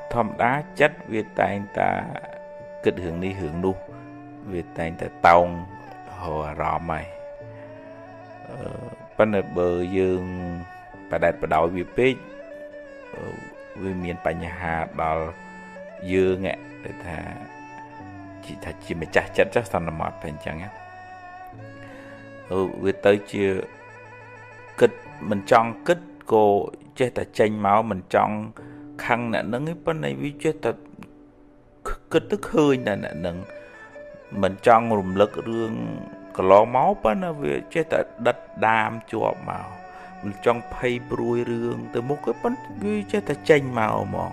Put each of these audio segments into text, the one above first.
thầm đá chất Việt tại ta kịch hưởng đi hưởng nu Việt tại ta tông hồ rọ mày bắt đầu bờ dương bà đạt bà đội vì bích vì miền bà nhà hà đó dương ạ để thà chỉ mà chắc chất chắc xong là một phần chẳng á vì tới chưa kịch mình chọn kịch cô chế ta chênh máu mình chọn khăn nè nâng cái bên này vì chế ta kịch tức hơi nè nâng mình chọn rùm lực rương có lo máu bên nó vì chế ta đất đam chuột màu mình chọn phay bùi rương từ một cái bên vì chế ta chênh màu mòn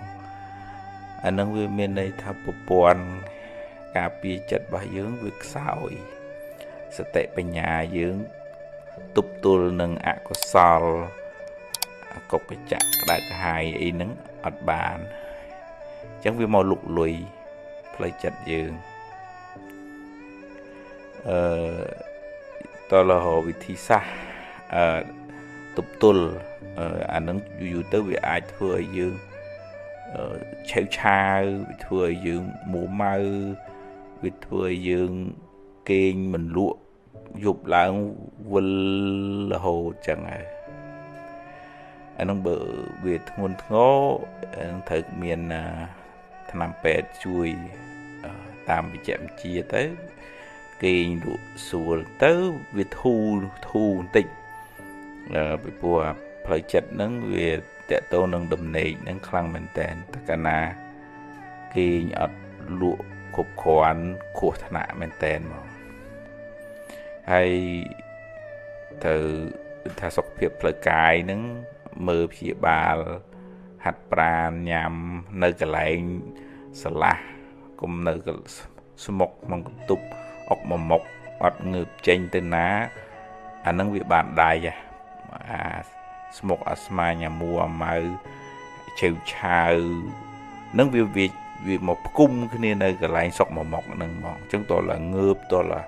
anh nâng vì miền này thà bộ buồn cà bì chất bà dưỡng việc sao sẽ tệ bên nhà dưỡng tục tùl nâng ạ có sol cục cái chặt đại cái hai y nâng ọt bàn chẳng vì màu lục lùi play chặt dưỡng tôi là hồ vị thi xa tục tùl anh nâng dù tới vì ai thưa dưỡng chéo chao thưa dưỡng mũ mau vì thưa dưỡng kênh mình lụa dục là vân là hồ chẳng ai anh ông bờ Việt nguồn ngô thời miền Nam Pet chui tam bị chạm chia tới kênh lụa sùa tới Việt thu tịnh bị bùa phải chặt nâng về tệ tô nâng đầm nề nâng khăn mình tên tất cả na kênh ở lụa khúc khoan của thằng nạ mình tên mà hay từ thà sọc phiệp lời cài nâng mơ phía bà hạt pràn nhằm nơi cái lại sả la cùng nơi cái smoke mong tục ốc mà mọc ọt ngược trên tên ná anh nâng việc bạn đài smoke asma nhà mua mà chiều chào nâng việc một cung cái này nơi cái lại sọc mà mọc nâng mong chúng tôi là ngược tôi là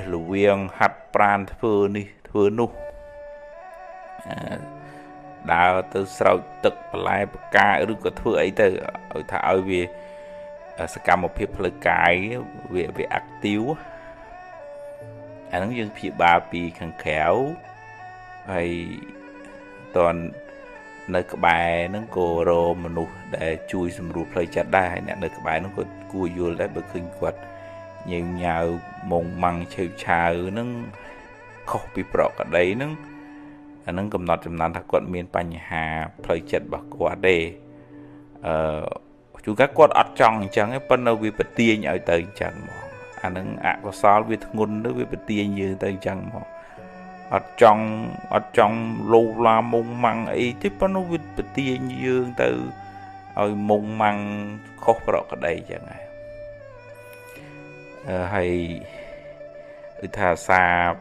lù viên hạt pran thưa ni thưa nu đào từ sau tực lại ca rồi có thưa ấy từ ở thảo về sẽ cầm một phiếu lời cái về ác tiêu anh nói dân phía ba pi khăn khéo hay toàn nơi các bài nó có rô mà nụ để chui xâm rụp lời chặt đai hay nơi các bài nó có cua vô lấy bởi khinh quật nhiều nhào mông măng chèo chào nó không bị bọc ở đấy nó cầm nọt chầm nắn thắc quận miền Pành Hà thời chật bạc quá đề chú các quật ọt trong chẳng ấy phân đâu vì bật tiên ở tới chẳng mà anh nâng ạ có sao vì ngôn nó vì bật tiên như tới chẳng mà ọt trong lâu la mông măng ấy thì phân đâu vì bật tiên như từ mông măng không bọc ở đây chẳng ai hay thà xa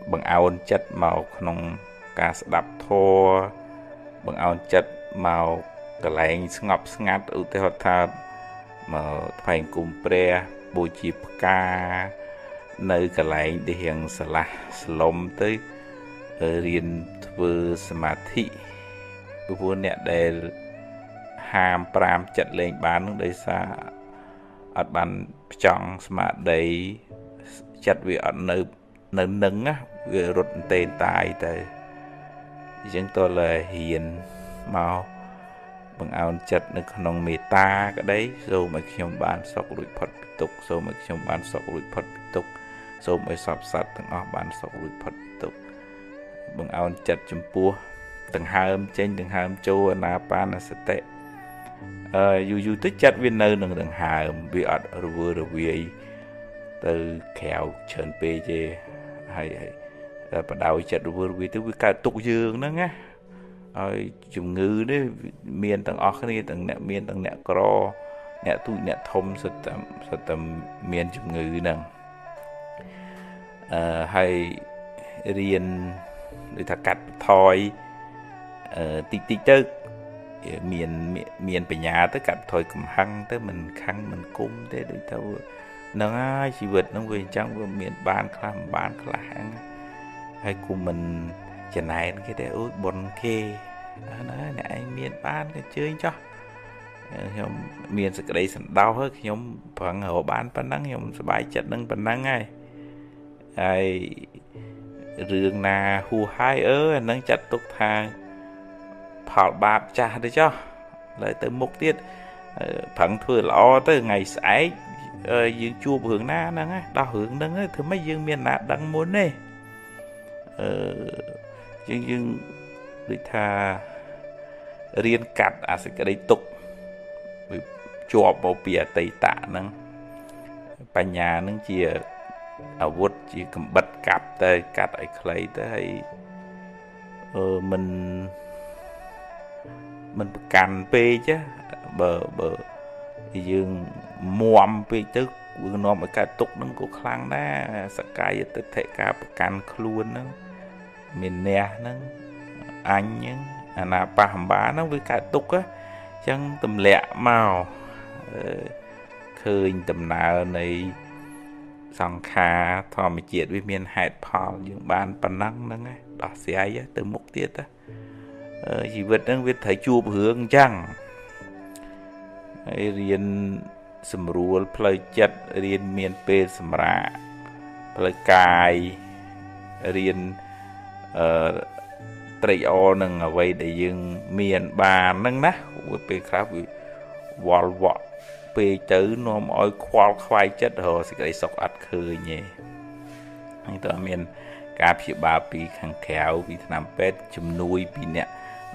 bằng áo chất màu không cả đập thô bằng áo chất màu cái lạnh ngọc ngắt ưu tế hoạt thật mà phải cùng pre bồi chịp ca nơi cái lạnh để hiện sẽ là lom tới riêng vừa samadhi vừa nè để hàm pram chặt lên bán đây xa ở bàn chọn mà đấy chặt vì ở nơi nâng á về rụt tên tài tới chúng tôi là hiền màu bằng áo chặt nó không mê ta cái đấy rồi mà trong bán sọc lụi phật tục rồi mà trong bán sọc lụi phật tục rồi mới sọp sạch từng bán sọc lụi phật tục bằng áo chặt chấm pua từng hai âm trên từng hai âm châu na pan là sẽ tệ dù tích chất viên nơi nâng đằng hà bị ọt vừa từ khéo trơn pê chê hay bắt đầu chặt vừa vì từ cả tục dương đó nghe chủng ngữ đấy miền tầng óc này tầng nẹt miền tầng nẹt cro nẹt tụi nẹt thông sự tầm miền chủng ngữ nè hay riêng người ta cắt thoi tí tí tơ miền về nhà tới cặp thôi cầm hăng tới mình khăn mình cung thế để tao nó chỉ vật nó về trong miền ban khám ban kháng hay của mình ចំណែនគេទេអូយបុនគេណាអ្នកឯងមានបានក៏ជើញចុះខ្ញុំមានសេចក្តីសន្តោសហើយខ្ញុំប្រឹងរកបានប៉ុណ្ណឹងខ្ញុំសប្បាយចិត្តនឹងប៉ុណ្ណឹងហើយរឿងណាហួសហើយអានឹងចាត់ទុកថាផលបាបចាស់ទៅចុះឡើយទៅមុខទៀតប្រឹងធ្វើល្អទៅថ្ងៃស្អែកយើងជួបរឿងណាហ្នឹងដោះរឿងហ្នឹងធ្វើម៉េចយើងមានណាដឹងមុនទេយើងដូចថារៀនកាត់អាសេចក្តីទុក្ខវាជាប់មកពីអតីតហ្នឹងបញ្ញាហ្នឹងជាអាវុធជាកំបិតកាប់ទៅកាត់ឲ្យខ្លីទៅហើយមិនប្រកាន់ពេកបើយើងមួមពេកទៅវានាំឲ្យកើតទុក្ខហ្នឹងក៏ខ្លាំងដែរសកាយទិដ្ឋិការប្រកាន់ខ្លួនហ្នឹងមានអ្នកហ្នឹងអញហ្នឹងអាណាបហម្បាហ្នឹងវាកើតទុក្ខអញ្ចឹងទម្លាក់មកឃើញដំណើរនៃសង្ខារធម្មជាតិវាមានហេតុផលយើងបានប៉ុណ្ណឹងហ្នឹងដោះស្រាយទៅមុខទៀតជីវិតហ្នឹងវាត្រូវជួបរឿងអញ្ចឹងហើយរៀនសម្រួលផ្លូវចិត្តរៀនមានពេលសម្រាកផ្លូវកាយរៀនត្រេកអរនឹងអ្វីដែលយើងមានបានហ្នឹងណាពេលខ្លះវាវល់វក់ពេកទៅនាំឲ្យខ្វល់ខ្វាយចិត្តរកសេចក្តីសុខអត់ឃើញទេហើយតើមានការព្យាបាលពីខាងក្រៅពីថ្នាំពេទ្យជំនួយពីអ្នក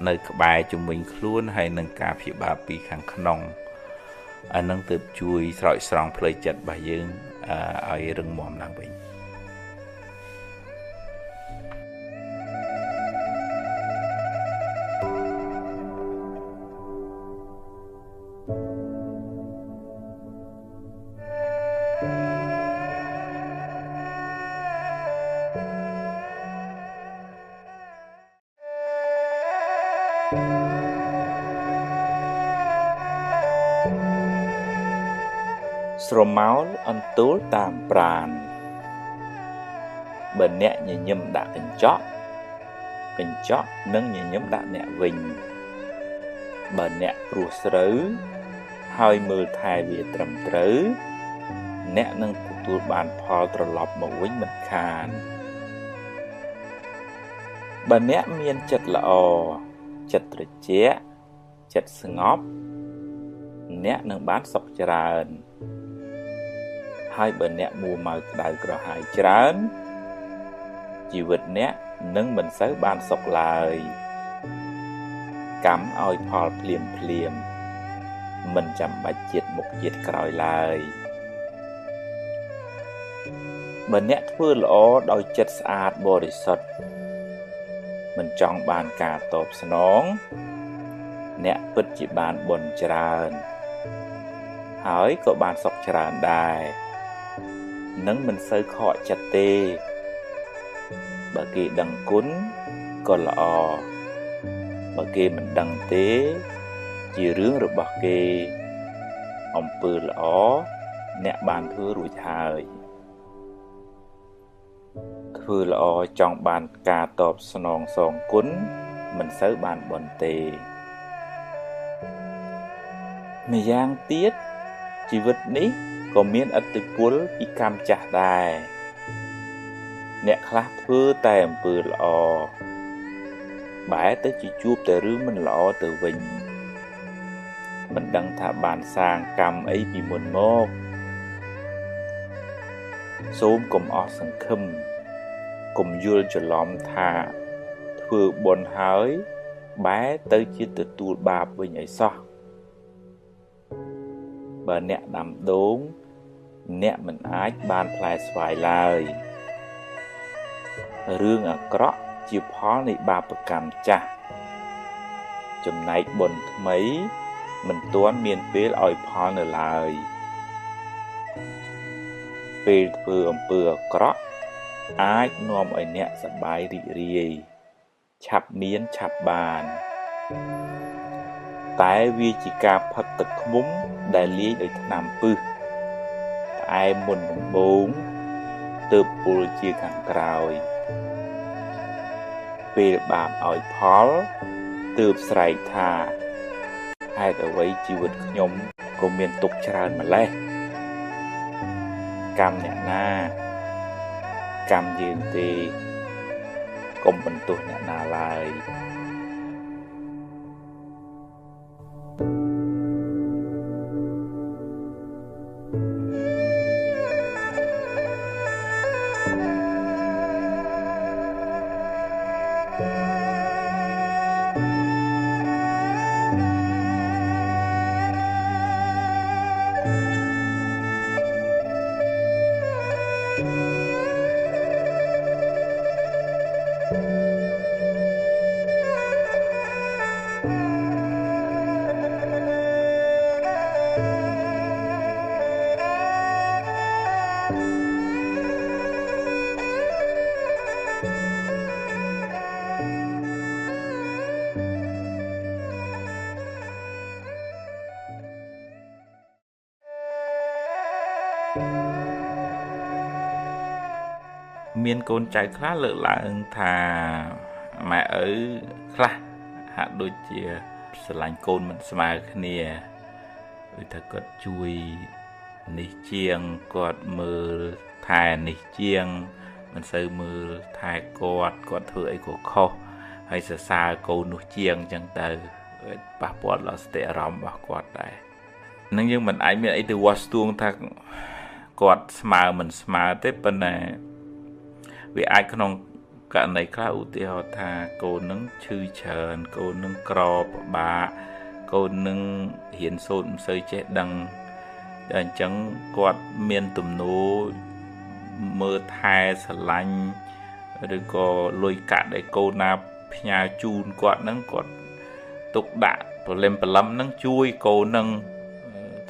នៅក្បែរជំនាញខ្លួនហើយនឹងការព្យាបាលពីខាងក្នុងអានឹងទើបជួយស្រោចស្រង់ផ្លូវចិត្តរបស់យើងឲ្យរឹងមាំឡើងវិញស្រមោលអន្ទូលតាមប្រាណបើអ្នកញញឹមដាក់កញ្ចក់នឹងញញឹមដាក់អ្នកវិញបើអ្នកព្រោះស្រូវហើយមើលថែវាត្រឹមត្រូវអ្នកនឹងទទួលបានផលត្រឡប់មកវិញមិនខានបើអ្នកមានចិត្តល្អចិត្តត្រជាក់ចិត្តស្ងប់អ្នកនឹងបានសុខច្រើនហើយបើអ្នកមួម៉ៅក្តៅក្រហាយច្រើនជីវិតអ្នកនឹងមិនសូវបានសុខឡើយកម្មឲ្យផលភ្លាមមិនចាំបាច់ជាតិមុខជាតិក្រោយឡើយបើអ្នកធ្វើល្អដោយចិត្តស្អាតបរិសុទ្ធមិនចង់បានការតបស្នងអ្នកពិតជាបានបុណ្យច្រើនហើយក៏បានសុខច្រើនដែរនឹងមិនសូវខកចិត្តទេបើគេដឹងគុណក៏ល្អបើគេមិនដឹងទេជារឿងរបស់គេអំពើល្អអ្នកបានធ្វើរួចហើយធ្វើល្អចង់បានការតបស្នងសងគុណមិនសូវបានបុណ្យទេម្យ៉ាងទៀតជីវិតនេះក៏មានឥទ្ធិពលពីកម្មចាស់ដែរអ្នកខ្លះធ្វើតែអំពើល្អបែរទៅជាជួបតែរឿងមិនល្អទៅវិញមិនដឹងថាបានសាងកម្មអីពីមុនមកសូមកុំអស់សង្ឃឹមកុំយល់ច្រឡំថាធ្វើបុណ្យហើយបែរទៅជាទទួលបាបវិញឲ្យសោះបើអ្នកដាំដូងអ្នកមិនអាចបានផ្លែស្វាយឡើយរឿងអាក្រក់ជាផលនៃបាបកម្មចាស់ចំណែកបុណ្យថ្មីមិនទាន់មានពេលឲ្យផលនៅឡើយពេលធ្វើអំពើអាក្រក់អាចនាំឲ្យអ្នកសប្បាយរីករាយឆាប់មានឆាប់បានតែវាជាការផឹកទឹកឃ្មុំដែលលាយដោយថ្នាំពិសផ្អែមមុនដំបូងទើបពុលជាខាងក្រោយ ពេលបានឲ្យផលទើបស្រែកថាហេតុអ្វីជីវិតខ្ញុំក៏មានទុក្ខច្រើនម្ល៉េះកម្មអ្នកណាកម្មយើងទេកុំបន្ទោសអ្នកណាឡើយមានកូនចៅខ្លះលើកឡើងថាម៉ែឪខ្លះហាក់ដូចជាស្រឡាញ់កូនមិនស្មើគ្នាដូចថាគាត់ជួយនេះជាងគាត់មើលថែនេះជាងមិនសូវមើលថែគាត់ធ្វើអីក៏ខុសហើយសរសើរកូននោះជាងអញ្ចឹងទៅប៉ះពាល់ដល់សតិអារម្មណ៍របស់គាត់ដែរនឹងយើងមិនអាចមានអីទៅវាស់ស្ទង់ថាគាត់ស្មើមិនស្មើទេប៉ុន្តែវាអាចក្នុងករណីខ្លះឧទាហរណ៍ថាកូននឹងឈឺច្រើនកូននឹងក្រពិបាកកូននឹងរៀនសូត្រមិនសូវចេះដឹងតែអញ្ចឹងគាត់មានទំនោរមើលថែស្រឡាញ់ឬក៏លុយកាក់ដែលកូនណាផ្ញើជូនគាត់នឹងគាត់ទុកដាក់ព្រលឹមនឹងជួយកូននឹង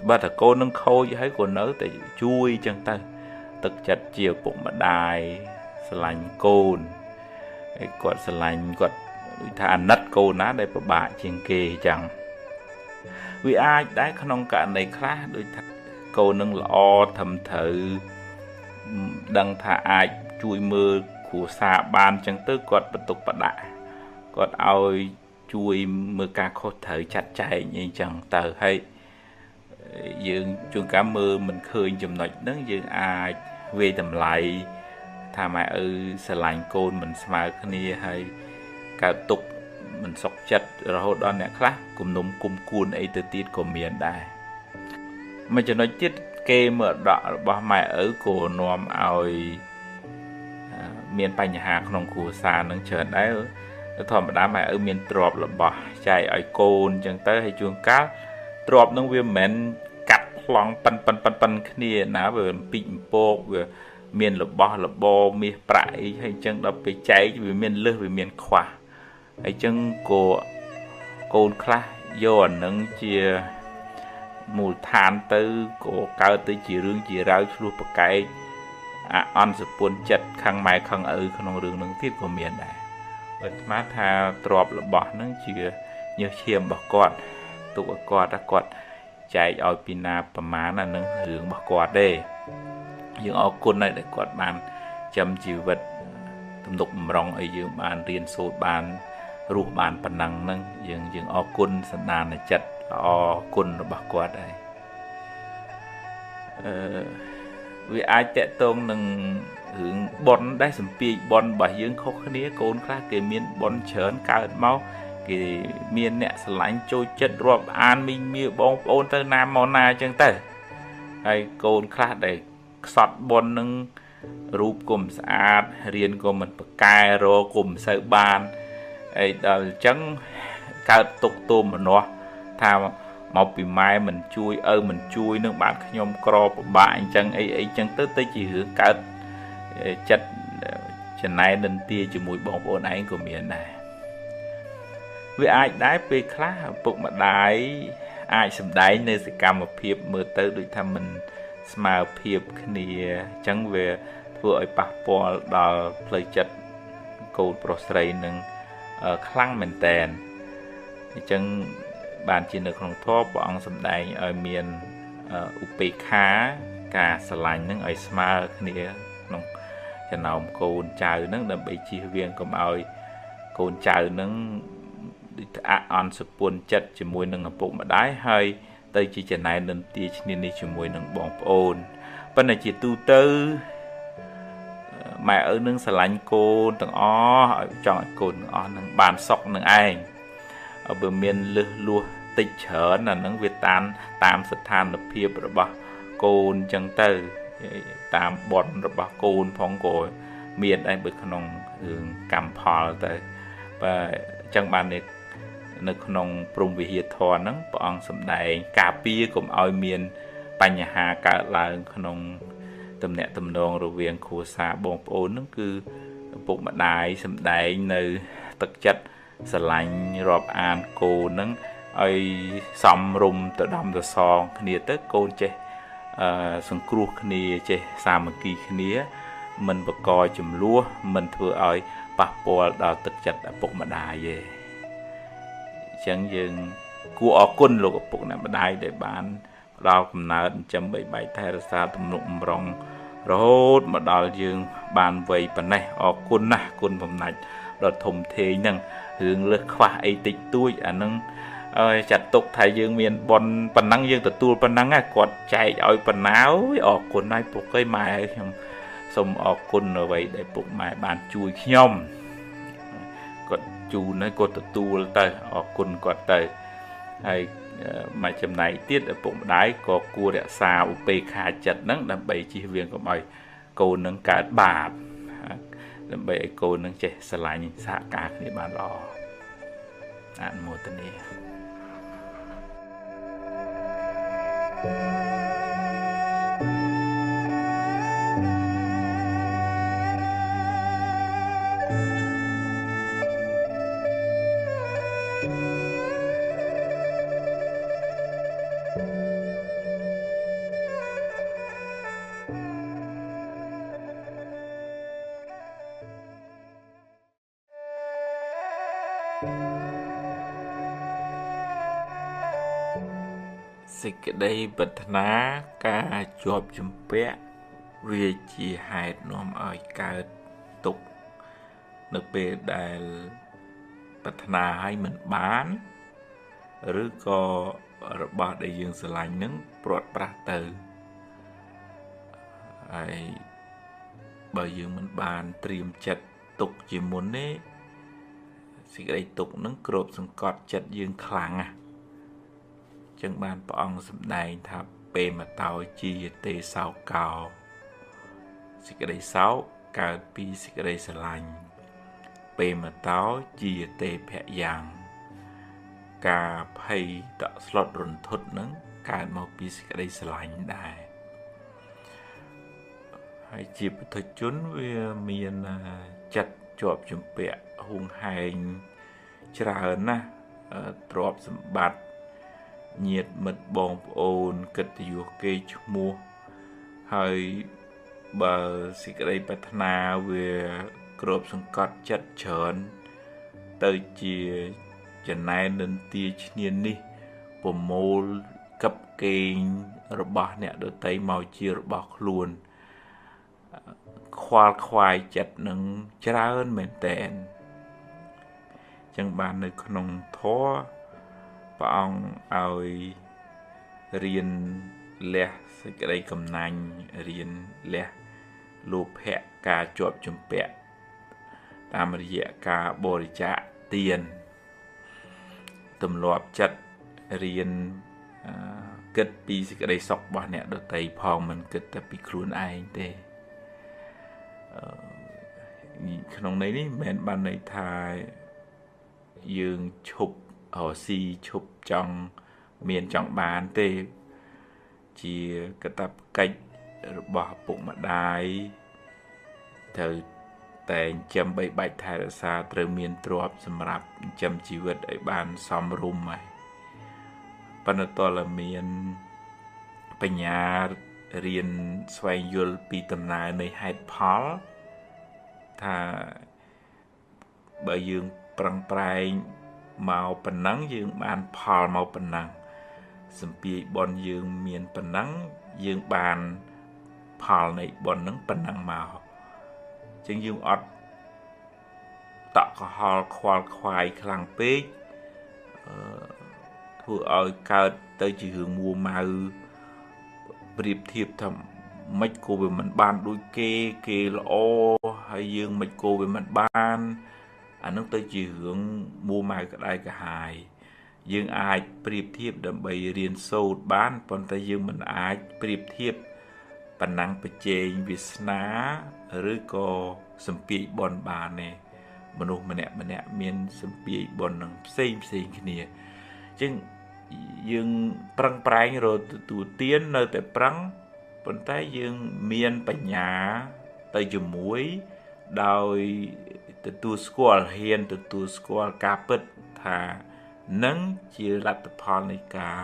បើតែកូននឹងខូចហើយក៏នៅតែជួយអញ្ចឹងទៅទឹកចិត្តជាឪពុកម្ដាយស្រឡាញ់កូនហើយគាត់ស្រឡាញ់គាត់ដូចថាអាណិតកូនណាដែលពិបាកជាងគេអញ្ចឹងវាអាចដែរក្នុងករណីខ្លះដូចថាកូននឹងល្អត្រឹមត្រូវដឹងថាអាចជួយមើលគ្រួសារបានអញ្ចឹងទៅគាត់បន្ទុកបដាក់គាត់ឲ្យជួយមើលការខុសត្រូវចាត់ចែងអីអញ្ចឹងទៅហើយយើងជួនកាលមើលមិនឃើញចំណុចហ្នឹងយើងអាចវាយតម្លៃថាម៉ែឪស្រឡាញ់កូនមិនស្មើគ្នាហើយកើតទុកមិនសុខចិត្តរហូតដល់អ្នកខ្លះគំនុំគុំគួនអីទៅទៀតក៏មានដែរមួយចំណុចទៀតគេមើលដករបស់ម៉ែឪក៏នាំឲ្យមានបញ្ហាក្នុងគ្រួសារនឹងច្រើនដែរធម្មតាម៉ែឪមានទ្រព្យរបស់ចែកឲ្យកូនអញ្ចឹងទៅហើយជួនកាលទ្រព្យនឹងវាមិនមែនកាត់ប្លង់ប៉ិនគ្នាណាវាពីកអំពកវាមានរបស់របរមាសប្រាក់អីហើយអញ្ចឹងដល់ពេលចែកវាមានលើសវាមានខ្វះហើយអញ្ចឹងក៏កូនខ្លះយកអានឹងជាមូលដ្ឋានទៅក៏កើតទៅជារឿងជារាវឆ្លោះប្រកែកអន់សពុនចិត្តខាងម៉ែខាងឪក្នុងរឿងនឹងទៀតក៏មានដែរបើស្មានថាទ្រព្យរបស់នឹងជាញើសឈាមរបស់គាត់ទុកឲ្យគាត់ចែកឲ្យពីណាប្រមាណអានឹងរឿងរបស់គាត់ទេយើងអរគុណហើយដែលគាត់បានចាំជីវិតទំនុកបំរុងឲ្យយើងបានរៀនសូត្របានរស់បានប៉ុណ្ណឹងហ្នឹងយើងអរគុណសន្តានចិត្តល្អគុណរបស់គាត់ហើយវាអាចតកតងនឹងរឿងប៉ុនដែរសម្ពាយប៉ុនរបស់យើងខុសគ្នាកូនខ្លះគេមានប៉ុនច្រើនកើតមកគេមានអ្នកស្រឡាញ់ចូលចិត្តរាប់អានមីងមាបងប្អូនទៅណាមកណាអញ្ចឹងទៅហើយកូនខ្លះដែលខ្សត់ប៉ុននឹងរូបក៏មិនស្អាតរៀនក៏មិនប្រកែរក៏មិនសូវបានអីដល់អញ្ចឹងកើតទុកទោមនោះថាមកពីម៉ែមិនជួយឪមិនជួយនឹងបានខ្ញុំក្រពិបាកអញ្ចឹងអីអញ្ចឹងទៅជារឿងកើតចិត្តចំណែននិន្ទាជាមួយបងប្អូនឯងក៏មានដែរវាអាចដែរពេលខ្លះឪពុកម្ដាយអាចសម្ដែងនៅសកម្មភាពមើលទៅដូចថាមិនស្មើភាពគ្នាអញ្ចឹងវាធ្វើឲ្យប៉ះពាល់ដល់ផ្លូវចិត្តកូនប្រុសស្រីនឹងខ្លាំងមែនតែនអញ្ចឹងបានជានៅក្នុងធម៌ព្រះអង្គសម្ដែងឲ្យមានឧបេក្ខាការស្រឡាញ់នឹងឲ្យស្មើគ្នាក្នុងចំណោមកូនចៅនឹងដើម្បីជៀសវាងកុំឲ្យ កូនចៅនឹងអន់សពួនចិត្តជាមួយនឹងឪពុកម្ដាយហើយទៅជាចំណែននិន្ទាឈ្នានេះជាមួយនឹងបងប្អូនប៉ុន្តែជាទូទៅម៉ែឪនឹងស្រឡាញ់កូនទាំងអស់ឲ្យចង់ឲ្យកូនទាំងអស់នឹងបានសុខនឹងឯងបើមានលឹះលួសតិចច្រើនអានឹងវាតាមស្ថានភាពរបស់កូនចឹងទៅតាមបនរបស់កូនផងក៏មានដែរបើក្នុងរឿងកម្មផលទៅបើចឹងបាននៅក្នុងព្រំវិហារធម៌ហ្នឹងព្រះអង្គសម្ដែងការពារកុំឲ្យមានបញ្ហាកើតឡើងក្នុងទំនាក់ទំនងរវាងគ្រួសារបងប្អូនហ្នឹងគឺឪពុកម្ដាយសម្ដែងនៅទឹកចិត្តស្រឡាញ់រាប់អានកូនហ្នឹងឲ្យសំរុំទៅដំទៅសងគ្នាទៅកូនចេះសង្គ្រោះគ្នាចេះសាមគ្គីគ្នាមិនបកកចំនួនមិនធ្វើឲ្យប៉ះពាល់ដល់ទឹកចិត្តឪពុកម្ដាយទេអញ្ចឹងយើងគួរអរគុណលោកឪពុកអ្នកម្ដាយដែលបានផ្ដល់កំណើតចិញ្ចឹមបីបាច់ថែរក្សាទំនុកបំរុងរហូតមកដល់យើងបានវ័យប៉ុណ្ណេះអរគុណណាស់គុណបំណាច់ដល់ធំធេងហ្នឹងរឿងលើសខ្វះអីតិចតួចអាហ្នឹងចាត់ទុកថាយើងមានប៉ុណ្ណឹងយើងទទួលប៉ុណ្ណឹងគាត់ចែកឲ្យប៉ុណ្ណាអរគុណហើយពុកអើយម៉ែខ្ញុំសូមអរគុណអ្វីដែលពុកម៉ែបានជួយខ្ញុំគាត់ជូនហើយគាត់ទទួលទៅអរគុណគាត់ទៅហើយមកចំណែកទៀតឪពុកម្ដាយក៏គួររក្សាឧបេក្ខាចិត្តហ្នឹងដើម្បីជៀសវាងកុំឲ្យកូននឹងកើតបាបដើម្បីឲ្យកូននឹងចេះស្រឡាញ់សហការគ្នាបានល្អអនុមោទនាសេចក្តីប្រាថ្នាការជាប់ជំពាក់វាជាហេតុនាំឲ្យកើតទុក្ខនៅពេលដែលប្រាថ្នាឲ្យមិនបានឬក៏របស់ដែលយើងស្រឡាញ់នឹងព្រាត់ប្រាសទៅហើយបើយើងមិនបានត្រៀមចិត្តទុកជាមុនទេសេចក្តីទុកនឹងគ្របសង្កត់ចិត្តយើងខ្លាំងណាស់ចឹងបានព្រះអង្គសម្ដែងថាពេមតោជាទេសោកោសេចក្តីសោកកើតពីសេចក្តីស្រឡាញ់ពេមតោជាទេភយ៉ាងការភ័យតក់ស្លុតរន្ធត់នឹងកើតមកពីសេចក្តីស្រឡាញ់ដែរហើយជាពុទ្ធជនវាមានចិត្តជាប់ជំពាក់ហួងហែងច្រើនណាស់ទ្រព្យសម្បត្តិញាតិមិត្តបងប្អូនកិត្តិយសគេឈ្មោះហើយបើសេចក្តីប្រាថ្នាវាគ្របសង្កត់ចិត្តច្រើនទៅជាចំណែននិន្ទាឈ្នានេះប្រមូលកັບកេងរបស់អ្នកដទៃមកជារបស់ខ្លួនខ្វល់ខ្វាយចិត្តនឹងច្រើនមែនតែនចឹងបាននៅក្នុងធម៌ព្រះអង្គឲ្យរៀនលះសេចក្តីកំណាញ់រៀនលះលោភៈការជាប់ជំពាក់តាមរយៈការបរិច្ចាគទានទម្លាប់ចិត្តរៀនគិតពីសេចក្តីសុខរបស់អ្នកដទៃផងមិនគិតតែពីខ្លួនឯងទេក្នុងន័យនេះមិនមែនបានន័យថាយើងឈប់រកស៊ីឈប់ចង់មានចង់បានទេជាកាតព្វកិច្ចរបស់ឪពុកម្ដាយត្រូវតែចិញ្ចឹមបីបាច់ថែរក្សាត្រូវមានទ្រព្យសម្រាប់ចិញ្ចឹមជីវិតឲ្យបានសមរម្យហើយប៉ុន្តែតើមានបញ្ញារៀនស្វែងយល់ពីដំណើរនៃហេតុផលថាបើយើងប្រឹងប្រែងមកប៉ុណ្ណឹងយើងបានផលមកប៉ុណ្ណឹងសម្ពាយបនយើងមានប៉ុណ្ណឹងយើងបានផលនៃបនហ្នឹងប៉ុណ្ណឹងមកអញ្ចឹងយើងអត់តក់ កុហលខ្វល់ខ្វាយខ្លាំងពេកធ្វើឲ្យកើតទៅជារឿងមួម៉ៅប្រៀបធៀបថាមិនក៏វាមិនបានដូចគេល្អហើយយើងមិនក៏វាមិនបានអានោះទៅជារឿងមួម៉ៅក្តៅក្រហាយយើងអាចប្រៀបធៀបដើម្បីរៀនសូត្របានប៉ុន្តែយើងមិនអាចប្រៀបធៀបប៉ុណ្ណឹងប្រជែងវាសនាឬក៏សម្ពាយបុណ្យបានទេមនុស្សម្នាក់មានសម្ពាយបុណ្យនឹងផ្សេងគ្នាអញ្ចឹងយើងប្រឹងប្រែងរកទទួលទាននៅតែប្រឹងប៉ុន្តែយើងមានបញ្ញាទៅជាមួយដោយទទួលស្គាល់ហ៊ានទទួលស្គាល់ការពិតថានឹងជាលទ្ធផលនៃការ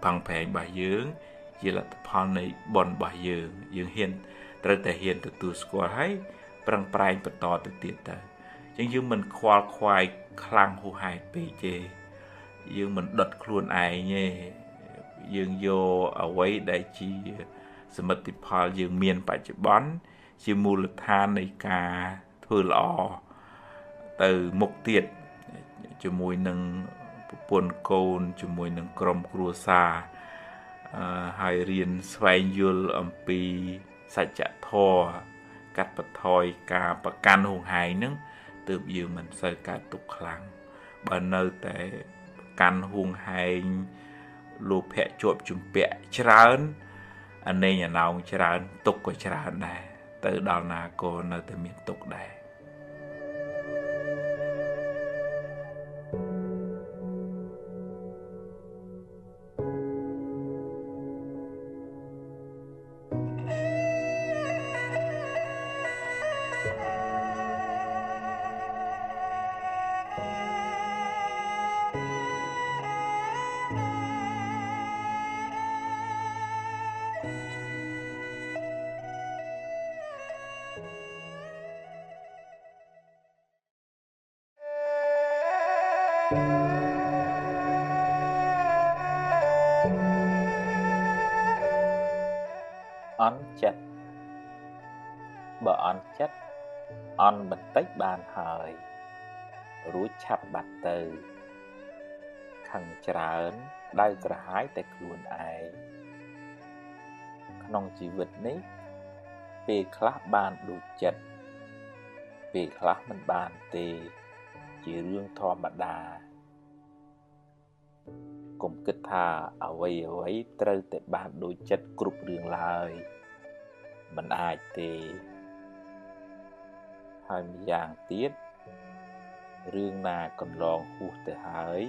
ផឹងប្រែងរបស់យើងជាលទ្ធផលនៃបុណ្យរបស់យើងហ៊ានត្រូវតែហ៊ានទទួលស្គាល់ហើយប្រឹងប្រែងបន្តទៅទៀតទៅអញ្ចឹងយើងមិនខ្វល់ខ្វាយខ្លាំងហួសហេតុពេកទេយើងមិនដុតខ្លួនឯងទេយើងយកអ្វីដែលជាសមិទ្ធផលយើងមានបច្ចុប្បន្នជាមូលដ្ឋាននៃការធ្វើល្អទៅមុខទៀតជាមួយនឹងប្រពន្ធកូនជាមួយនឹងក្រុមគ្រួសារហើយរៀនស្វែងយល់អំពីសច្ចធម៌កាត់បន្ថយការប្រកាន់ហួសហេតុហ្នឹងទើបយើងមិនសូវកើតទុក្ខខ្លាំងបើនៅតែកាន់ហួសហេតុលោភៈជាប់ជំពាក់ច្រើនអនេញអណោងច្រើនទុក្ខក៏ច្រើនដែរទៅដល់ណាក៏នៅតែមានទុក្ខដែរអន់ចិត្តបើអន់ចិត្តអន់បន្តិចបានហើយរួចឆាប់បាត់ទៅខឹងច្រើនដៅក្រហាយតែខ្លួនឯងក្នុងជីវិតនេះពេលខ្លះបានដូចចិត្តពេលខ្លះមិនបានទេជារឿងធម្មតាកុំគិតថាអ្វីត្រូវតែបានដូចចិត្តគ្រប់រឿងឡើយមិនអាចទេហើយម្យ៉ាងទៀតរឿងណាកន្លងហួសទៅហើយ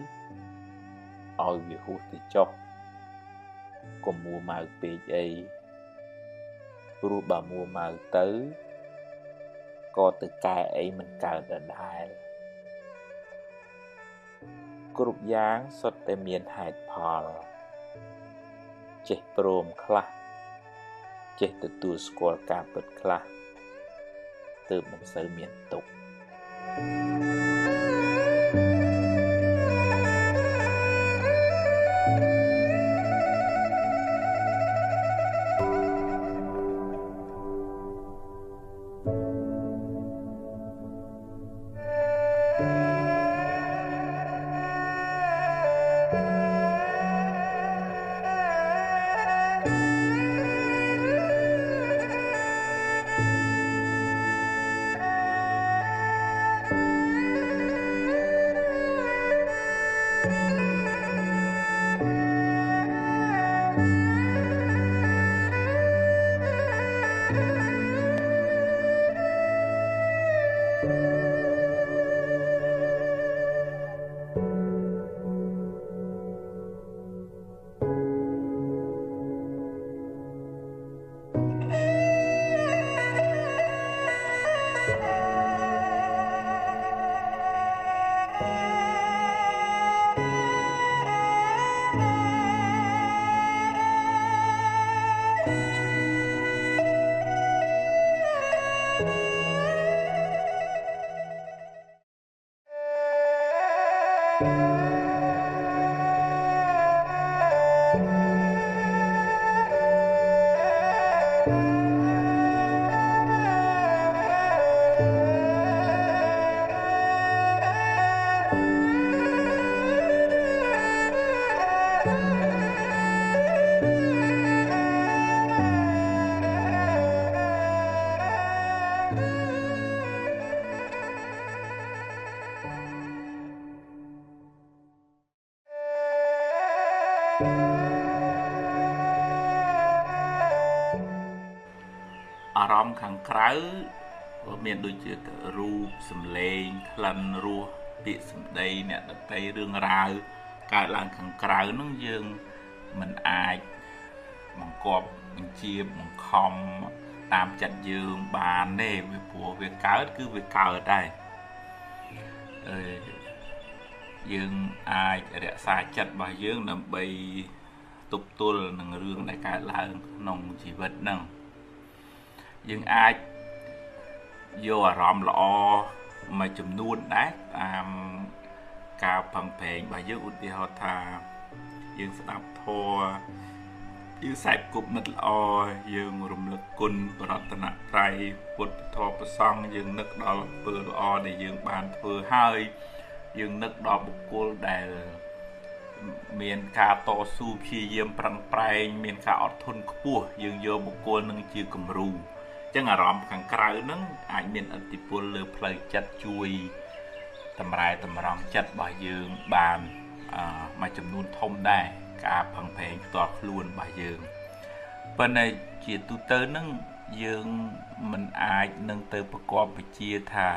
ឲ្យវាហួសទៅចុះកុំមួម៉ៅពេកអីព្រោះបើមួម៉ៅទៅក៏ទៅកែអីមិនកើតដែរគ្រប់យ៉ាងសុទ្ធតែមានហេតុផលចេះព្រមខ្លះចេះទទួលស្គាល់ការពិតខ្លះទើបមិនសូវមានទុក្ខ អារម្មណ៍ខាងក្រៅមានដូចជារូបសម្លេងក្លិនរសពាក្យសម្ដីអ្នកដទៃរឿងរ៉ាវកើតឡើងខាងក្រៅនោះយើងមិនអាចបង្គាប់បញ្ជាបង្ខំតាមចិត្តយើងបានទេវាព្រោះវាកើតគឺវាកើតដែរយើងអាចរក្សាចិត្តរបស់យើងដើម្បីទប់ទល់នឹងរឿងដែលកើតឡើងក្នុងជីវិតហ្នឹងយើងអាចយកអារម្មណ៍ល្អមួយចំនួនដែរតាមការផឹងប្រេងរបស់យើងឧទាហរណ៍ថាយើងស្ដាប់ធម៌យើងសែបគប់មិត្តល្អយើងរំលឹកគុណបរតនត្រ័យពុទ្ធធម៌ប្រសង្ឃយើងនឹកដល់អំពើល្អដែលយើងបានធ្វើហើយយើងនឹកដល់បុគ្គលដែលមានការតស៊ូព្យាយាមប្រឹងប្រែងមានការអត់ធន់ខ្ពស់យើងយកបុគ្គលនឹងជាគំរូអញ្ចឹងអារម្មណ៍ខាងក្រៅហ្នឹងអាចមានឥទ្ធិពលលើផ្លូវចិត្តជួយតម្រែតម្រង់ចិត្តរបស់យើងបានមួយចំនួនធំដែរការផឹងប្រេងផ្ទាល់ខ្លួនរបស់យើងប៉ុន្តែជាទូទៅហ្នឹងយើងមិនអាចនឹងទៅប្រកបវិជ្ជាថា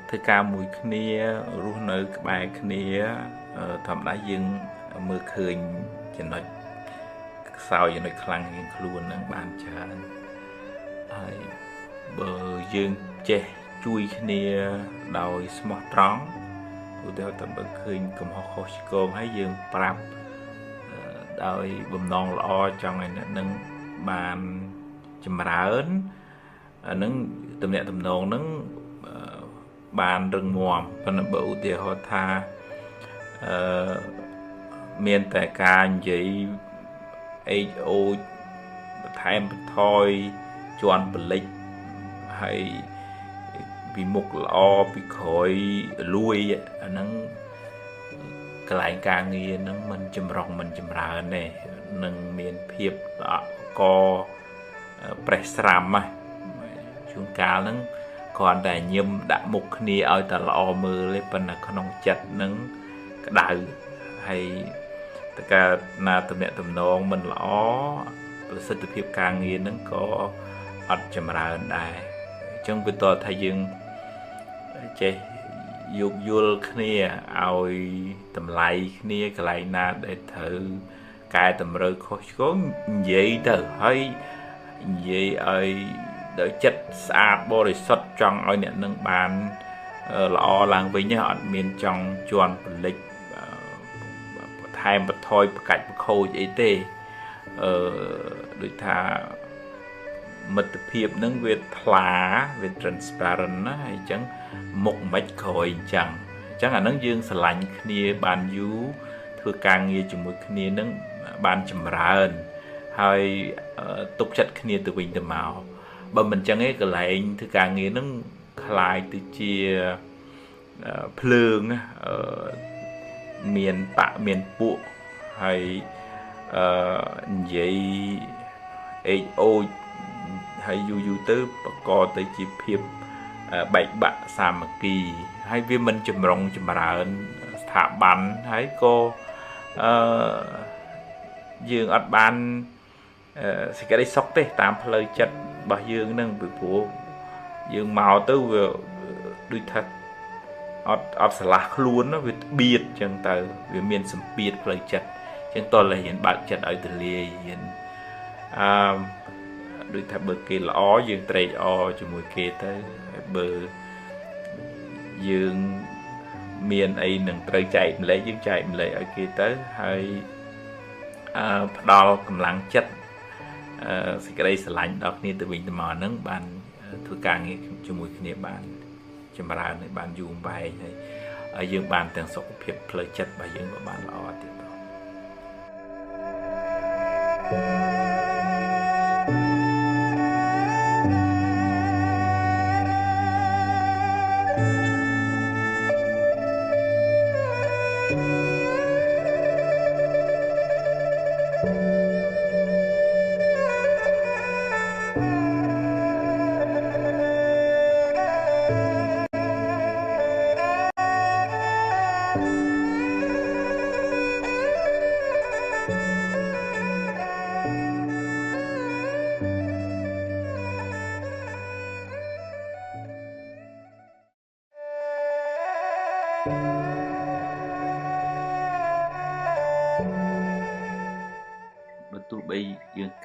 ធ្វើការមួយគ្នារស់នៅក្បែរគ្នាធម្មតាយើងមើលឃើញចំណុចខ្សោយចំណុចខ្លាំងរៀងខ្លួននឹងបានច្រើនហើយបើយើងចេះជួយគ្នាដោយស្មោះត្រង់ឧទាហរណ៍ថាបើឃើញកំហុសខុសឆ្គងហើយយើងប្រាប់ដោយបំណងល្អចង់ឲ្យអ្នកនឹងបានចម្រើនអានឹងទំនាក់ទំនងនឹងបានរឹងមាំប៉ុន្តែបើឧទាហរណ៍ថាមានតែការនិយាយអេចអូចបន្ថែមបន្ថយជន់បលិចហើយពីមុខល្អពីក្រោយលួយអាហ្នឹងកន្លែងការងារហ្នឹងមិនចម្រុងមិនចម្រើនទេនឹងមានភាពកប្រេះស្រាំណាជួនកាលហ្នឹងគ្រាន់តែញឹមដាក់មុខគ្នាឲ្យតែល្អមើលទេប៉ុន្តែក្នុងចិត្តហ្នឹងក្តៅហើយតែកាលណាទំនាក់ទំនងមិនល្អប្រសិទ្ធភាពការងារហ្នឹងក៏អត់ចម្រើនដែរអញ្ចឹងវាតថាយើងចេះយោគយល់គ្នាឲ្យតម្លៃគ្នាកន្លែងណាដែលត្រូវកែតម្រូវខុសឆ្គងនិយាយទៅហើយនិយាយឲ្យដោយចិត្តស្អាតបរិសុទ្ធចង់ឲ្យអ្នកនឹងបានល្អឡើងវិញអត់មានចង់ជន់ពលិចបន្ថែមបន្ថយប្រកាច់ប្រខូចអីទេដូចថាមិត្តភាពនឹងវាថ្លាវា transparent ណាហើយអញ្ចឹងមុខមិនក្រោយអញ្ចឹងអានឹងយើងស្រឡាញ់គ្នាបានយូរធ្វើការងារជាមួយគ្នានឹងបានចម្រើនហើយទុកចិត្តគ្នាទៅវិញទៅមកបើមិនអញ្ចឹងទេកន្លែងធ្វើការងារនឹងคล้ายទៅជាភ្លើងមានបកមានពួកហើយនិយាយអេចអូចហើយយូរទៅបកកទៅជាភាពបែកបាក់សាមគ្គីហើយវាមិនចម្រុងចម្រើនស្ថាប័នហើយក៏យើងអត់បានសេចក្តីសុខទេតាមផ្លូវចិត្តរបស់យើងនឹងពីព្រោះយើងមកទៅវាដូចថាអត់ឆ្លាស់ខ្លួនវាបៀតអញ្ចឹងទៅវាមានសម្ពាធផ្លូវចិត្តអញ្ចឹងតើហ៊ានបើកចិត្តឲ្យទលាយហ៊ានដូចថាបើគេល្អយើងត្រេកអរជាមួយគេទៅបើយើងមានអីនឹងត្រូវចែកម្លែកយើងចែកម្លែកឲ្យគេទៅហើយផ្ដល់កម្លាំងចិត្តសេចក្តីស្រឡាញ់ដល់គ្នាទៅវិញទៅមកហ្នឹងបានធ្វើការងារជាមួយគ្នាបានចម្រើនហើយបានយូរអង្វែងហើយយើងបានទាំងសុខភាពផ្លូវចិត្តរបស់យើងក៏បានល្អទៀតផង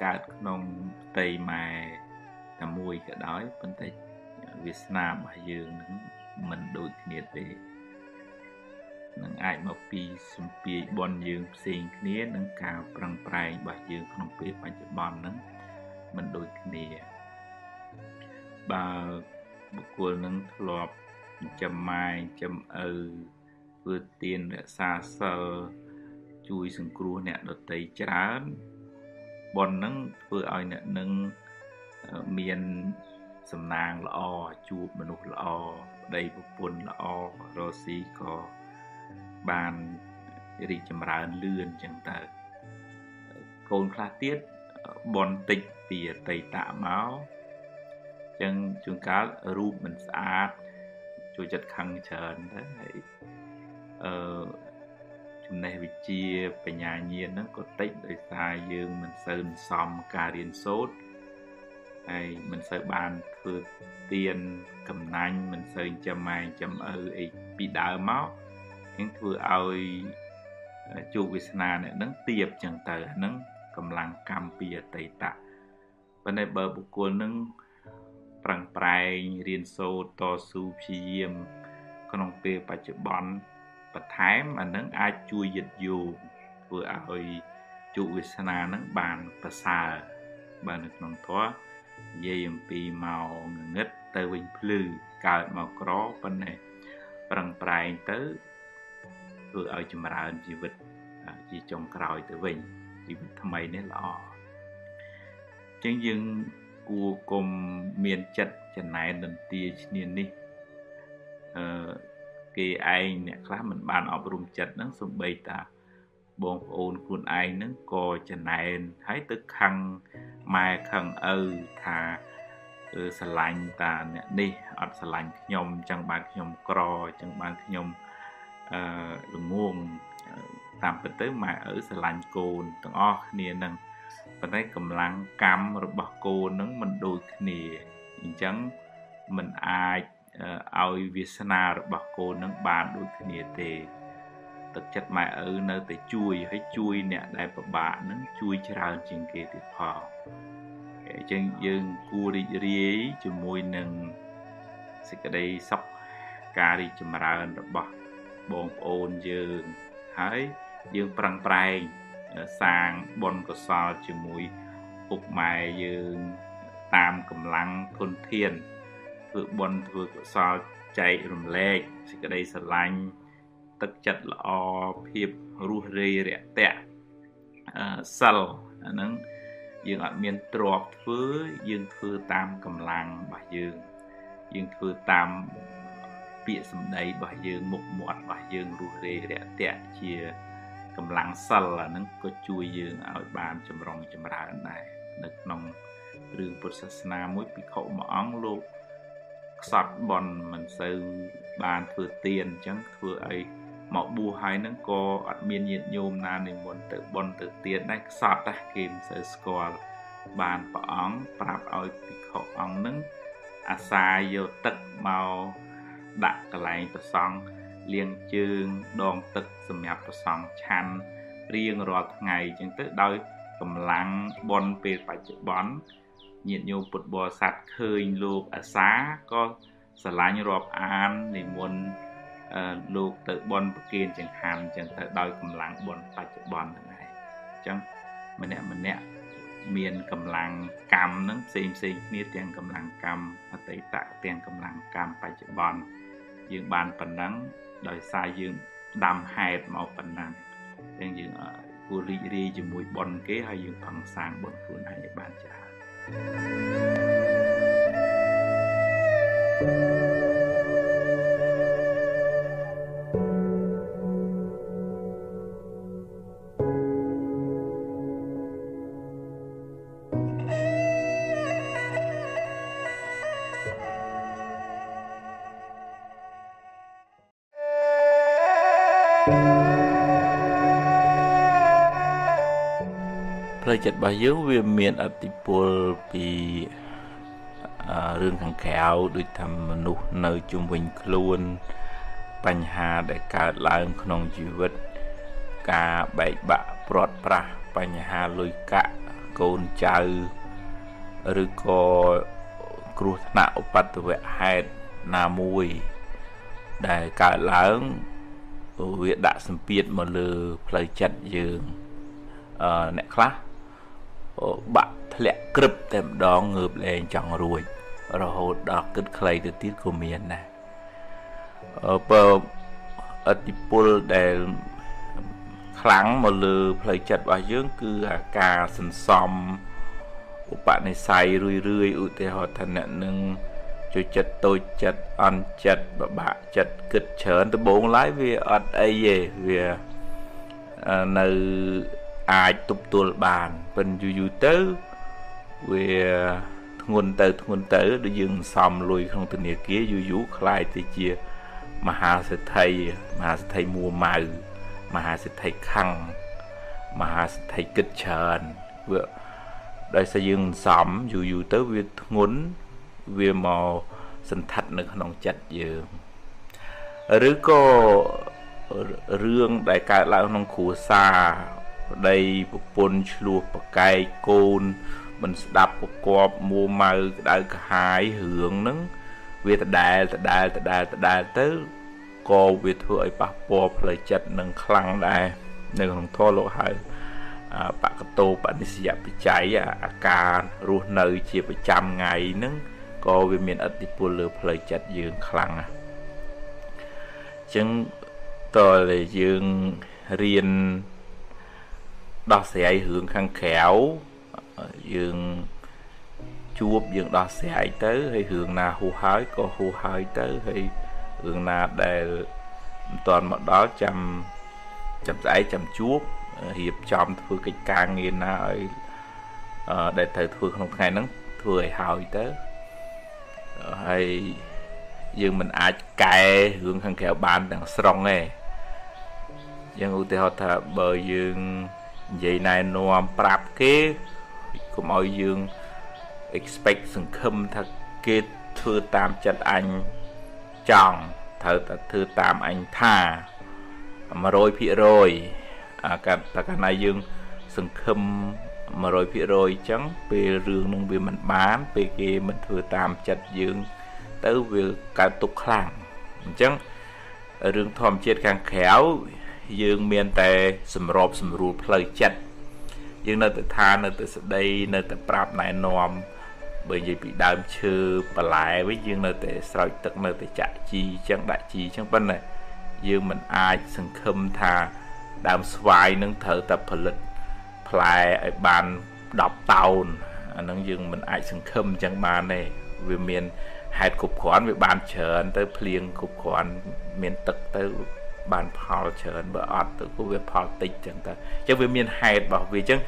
កើតក្នុងផ្ទៃម៉ែតែមួយក៏ដោយប៉ុន្តែវាសនារបស់យើងនឹងមិនដូចគ្នាទេនឹងអាចមកពីសម្ពាយបនយើងផ្សេងគ្នានឹងការប្រឹងប្រែងរបស់យើងក្នុងពេលបច្ចុប្បន្នហ្នឹងមិនដូចគ្នាបើបុគ្គលនឹងធ្លាប់ចំម៉ាយចំឪធ្វើទានរក្សាសិលជួយសង្គ្រោះអ្នកដទៃច្រើនបនហ្នឹងធ្វើឲ្យអ្នកនឹងមានសំណាងល្អជួបមនុស្សល្អប្តីប្រពន្ធល្អរស់ស៊ីក៏បានរីកចម្រើនលឿនចឹងទៅកូនខ្លះទៀតបនតិចពីអតីតមកចឹងជួនកាលរូបមិនស្អាតចូលចិត្តខឹងច្រើនទៅហើយចំណេះវិជ្ជាបញ្ញាញាណហ្នឹងក៏តិចដោយសារយើងមិនសូវសមការរៀនសូត្រហើយមិនសូវបានធ្វើទានកំណាញ់មិនសូវចាំម៉ែចាំឪអីពីដើមមកនឹងធ្វើឲ្យជោគវាសនាអ្នកហ្នឹងទាបចឹងទៅអាហ្នឹងកម្លាំងកម្មពីអតីតប៉ុន្តែបើបុគ្គលនឹងប្រឹងប្រែងរៀនសូត្រតស៊ូព្យាយាមក្នុងពេលបច្ចុប្បន្នបន្ថែមអានឹងអាចជួយយឹតយោងធ្វើឲ្យជោគវាសនានឹងបានប្រសើរបើនៅក្នុងធម៌និយាយអំពីមកងងឹតទៅវិញភ្លឺកើតមកក្រប៉ុន្តែប្រឹងប្រែងទៅធ្វើឲ្យចម្រើនជីវិតជាចុងក្រោយទៅវិញជីវិតថ្មីនេះល្អចឹងយើងគួរកុំមានចិត្តចំណែននន្ទាឈ្នានីសគេឯងអ្នកខ្លះមិនបានអប់រំចិត្តហ្នឹងសំបីតាបងប្អូនខ្លួនឯងហ្នឹងក៏ចំណែនហើយទៅខឹងម៉ែខឹងឪថាស្រឡាញ់តាអ្នកនេះអត់ស្រឡាញ់ខ្ញុំចឹងបានខ្ញុំក្រចឹងបានខ្ញុំល្ងងតាមពិតទៅម៉ែឪស្រឡាញ់កូនទាំងអស់គ្នាហ្នឹងប៉ុន្តែកម្លាំងកម្មរបស់កូនហ្នឹងមិនដូចគ្នាអញ្ចឹងមិនអាចឲ្យវាសនារបស់កូននឹងបានដូចគ្នាទេទឹកចិត្តម៉ែឪនៅតែជួយហើយជួយអ្នកដែលពិបាកនឹងជួយច្រើនជាងគេទៀតផងអញ្ចឹងយើងគួររីករាយជាមួយនឹងសេចក្តីសុខការរីកចម្រើនរបស់បងប្អូនយើងហើយយើងប្រឹងប្រែងសាងបុណ្យកុសលជាមួយពុកម៉ែយើងតាមកម្លាំងធនធានធ្វើបុណ្យធ្វើកុសលចែករំលែកសេចក្តីស្រឡាញ់ទឹកចិត្តល្អភាពរស់រាយរាក់ទាក់សិលអាហ្នឹងយើងអត់មានទ្រព្យធ្វើយើងធ្វើតាមកម្លាំងរបស់យើងធ្វើតាមពាក្យសម្ដីរបស់យើងមុខមាត់របស់យើងរស់រាយរាក់ទាក់ជាកម្លាំងសិលអាហ្នឹងក៏ជួយយើងឲ្យបានចម្រុងចម្រើនដែរនៅក្នុងរឿងពុទ្ធសាសនាមួយភិក្ខុមួយអង្គលោកខ្សត់បន់មិនសូវបានធ្វើទានអញ្ចឹងធ្វើឲ្យមកបួសហើយហ្នឹងក៏អត់មានញាតិញោមណានិមន្តទៅបន់ទៅទានដែរខ្សត់ដែរគេមិនសូវស្គាល់បានព្រះអង្គប្រាប់ឲ្យភិក្ខុអង្គហ្នឹងអាសាយកទឹកមកដាក់កន្លែងប្រសង់លាងជើងដងទឹកសម្រាប់ប្រសង់ឆាន់រៀងរាល់ថ្ងៃអញ្ចឹងទៅដោយកម្លាំងបន់ពេលបច្ចុប្បន្នញាតិញោមពុទ្ធបរិស័ទឃើញលោកអាសាក៏ស្រឡាញ់រាប់អាននិមន្តលោកទៅបន់ប្រគេនចង្ហាន់អញ្ចឹងទៅដោយកម្លាំងបន់បច្ចុប្បន្នហ្នឹងឯងអញ្ចឹងម្នាក់មានកម្លាំងកម្មហ្នឹងផ្សេងគ្នាទាំងកម្លាំងកម្មអតីតទាំងកម្លាំងកម្មបច្ចុប្បន្នយើងបានប៉ុណ្ណឹងដោយសារយើងដាំហេតុមកប៉ុណ្ណឹងអញ្ចឹងយើងគួររីករាយជាមួយបុណ្យគេហើយយើងផឹងសាងបុណ្យខ្លួនឯងឲ្យបានច្រើនផ្លូវចិត្តរបស់យើងវាមានឥទ្ធិពលពីរឿងខាងក្រៅដូចថាមនុស្សនៅជុំវិញខ្លួនបញ្ហាដែលកើតឡើងក្នុងជីវិតការបែកបាក់ព្រាត់ប្រាសបញ្ហាលុយកាក់ កូនចៅឬក៏គ្រោះថ្នាក់ឧបទ្ទវហេតុណាមួយដែលកើតឡើងវាដាក់សម្ពាធមកលើផ្លូវចិត្តយើងអ្នកខ្លះបាក់ធ្លាក់ក្រឹបតែម្ដងងើបលែងចង់រួចរហូតដល់គិតខ្លីទៅទៀតក៏មានដែរបើឥទ្ធិពលដែលខ្លាំងមកលើផ្លូវចិត្តរបស់យើងគឺអាការសន្សំឧបនិស្ស័យរឿយឧទាហរណ៍ថាអ្នកនឹងជួយចិត្តតូចចិត្តអន់ចិត្តបបាក់ចិត្តគិតច្រើនដំបូងឡើយវាអត់អីទេវានៅអាចទប់ទល់បានប៉ុន្តែយូរទៅវាធ្ងន់ទៅដូចយើងសំលុយក្នុងធនាគារយូរខ្លាយទៅជាមហាសេដ្ឋីមួម៉ៅមហាសេដ្ឋីខឹងមហាសេដ្ឋីគិតច្រើនវាដោយសារយើងសំយូរទៅវាធ្ងន់វាមកសន្ធិដ្ឋនៅក្នុងចិត្តយើងឬក៏រឿងដែលកើតឡើងក្នុងគ្រួសារប្តីប្រពន្ធឆ្លោះប្រកែកកូនមិនស្ដាប់ប្រកបមួម៉ៅក្តៅក្រហាយរឿងហ្នឹងវាដដែលទៅក៏វាធ្វើឲ្យប៉ះពាល់ផ្លូវចិត្តនឹងខ្លាំងដែរនៅក្នុងធម៌លោកហៅបកតោបនិស្សយបច្ច័យអាការរស់នៅជាប្រចាំថ្ងៃហ្នឹងក៏វាមានឥទ្ធិពលលើផ្លូវចិត្តយើងខ្លាំងណាស់អញ្ចឹងតើយើងរៀនដោះស្រាយរឿងខាងក្រៅយើងជួបយើងដោះស្រាយទៅហើយរឿងណាហួសហើយក៏ហួសហើយទៅហើយរឿងណាដែលមិនទាន់មកដល់ចាំស្អែកចាំជួបរៀបចំធ្វើកិច្ចការងារណាឲ្យដែលត្រូវធ្វើក្នុងថ្ងៃហ្នឹងធ្វើឲ្យហើយទៅហើយយើងមិនអាចកែរឿងខាងក្រៅបានទាំងស្រុងទេយើងឧទាហរណ៍ថាបើយើងនិយាយណែនាំប្រាប់គេកុំឲ្យយើង expect សង្ឃឹមថាគេធ្វើតាមចិត្តអញចង់ត្រូវតែធ្វើតាមអញថា 100% កាលណាយើងសង្ឃឹម 100% អញ្ចឹងពេលរឿងនឹងវាមិនបានពេលគេមិនធ្វើតាមចិត្តយើងទៅវាកើតទុក្ខខ្លាំងអញ្ចឹងរឿងធម្មជាតិខាងក្រៅយើងមានតែសម្របសម្រួលផ្លូវចិត្តយើងនៅតែថានៅតែស្ដីនៅតែប្រាប់ណែនាំបើនិយាយពីដើមឈើបន្លែវិញយើងនៅតែស្រោចទឹកនៅតែចាក់ជីអញ្ចឹងដាក់ជីអញ្ចឹងប៉ុន្តែយើងមិនអាចសង្ឃឹមថាដើមស្វាយនឹងត្រូវតែផលិតផ្លែឲ្យបាន10តោនអានឹងយើងមិនអាចសង្ឃឹមអញ្ចឹងបានទេវាមានហេតុគ្រប់គ្រាន់វាបានច្រើនទៅភ្លៀងគ្រប់គ្រាន់មានទឹកទៅបានផលច្រើនបើអត់ទៅក៏វាផលតិចអញ្ចឹងទៅអញ្ចឹងវាមានហេតុរបស់វាអញ្ចឹង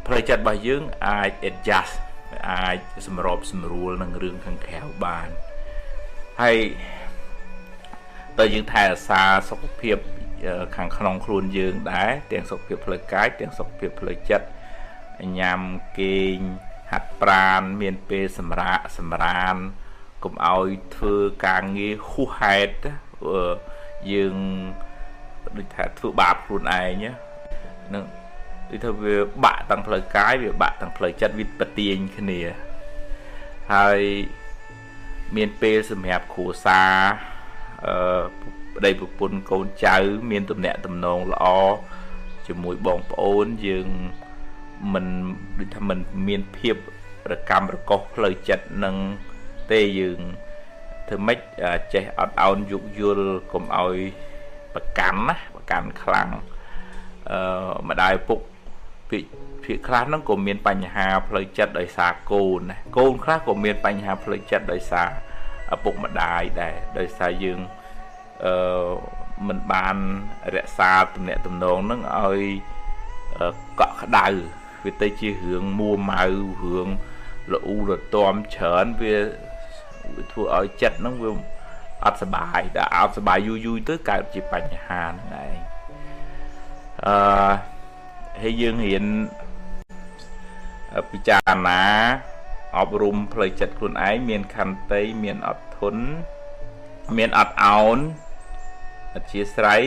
ផ្លូវចិត្តរបស់យើងអាច adjust អាចសម្របសម្រួលនឹងរឿងខាងក្រៅបានហើយតើយើងថែរក្សាសុខភាពខាងក្នុងខ្លួនយើងដែរទាំងសុខភាពផ្លូវកាយទាំងសុខភាពផ្លូវចិត្តញ៉ាំគេងហាត់ប្រាណមានពេលសម្រានកុំឲ្យធ្វើការងារហួសហេតុយើងដូចថាធ្វើបាបខ្លួនឯងហ្នឹងដូចថាវាបាក់ទាំងផ្លូវកាយវាបាក់ទាំងផ្លូវចិត្តវាប្រទាញគ្នាហើយមានពេលសម្រាប់គ្រួសារប្តីប្រពន្ធកូនចៅមានទំនាក់ទំនងល្អជាមួយបងប្អូនយើងមិនដូចថាមិនមានភាពរកម្មរកុសផ្លូវចិត្តនឹងទេយើងធ្វើម៉េចចេះអត់ឱនយោគយល់កុំឲ្យប្រកាន់ខ្លាំងម្ដាយពុកភាគខ្លះហ្នឹងក៏មានបញ្ហាផ្លូវចិត្តដោយសារកូនណាកូនខ្លះក៏មានបញ្ហាផ្លូវចិត្តដោយសារឪពុកម្ដាយដែរដោយសារយើងមិនបានរក្សាទំនាក់ទំនងហ្នឹងឲ្យកក់ក្ដៅវាទៅជារឿងមួម៉ៅរឿងលូលទាំច្រើនវាធ្វើឲ្យចិត្តហ្នឹងវាអត់សុបាយតែអត់សុបាយយូរទៅកើតជាបញ្ហាហ្នឹងឯងហើយយើងរៀនពិចារណាអប់រំផ្លូវចិត្តខ្លួនឯងមានខន្តីមានអត់ធន់មានអត់ឱនអធ្យាស្រ័យ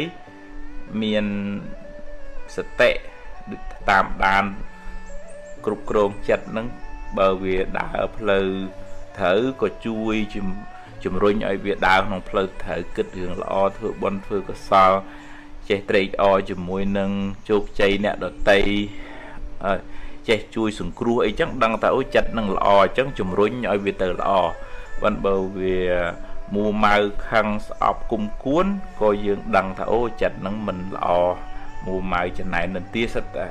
មានសតិតាមដាន គ្រប់គ្រងចិត្តហ្នឹងបើវាដើរផ្លូវត្រូវក៏ជួយជំរុញឲ្យវាដើរក្នុងផ្លូវត្រូវគិតរឿងល្អធ្វើបុណ្យធ្វើកុសលចេះត្រេកអរជាមួយនឹងជោគជ័យអ្នកដទៃចេះជួយសង្គ្រោះអីចឹងដឹងថាអូចិត្តនឹងល្អអញ្ចឹងជំរុញឲ្យវាទៅល្អប៉ុន្តែបើវាមួម៉ៅខឹងស្អប់គុំគួនក៏យើងដឹងថាអូចិត្តនឹងមិនល្អមួម៉ៅចំណែននទាសិតតែ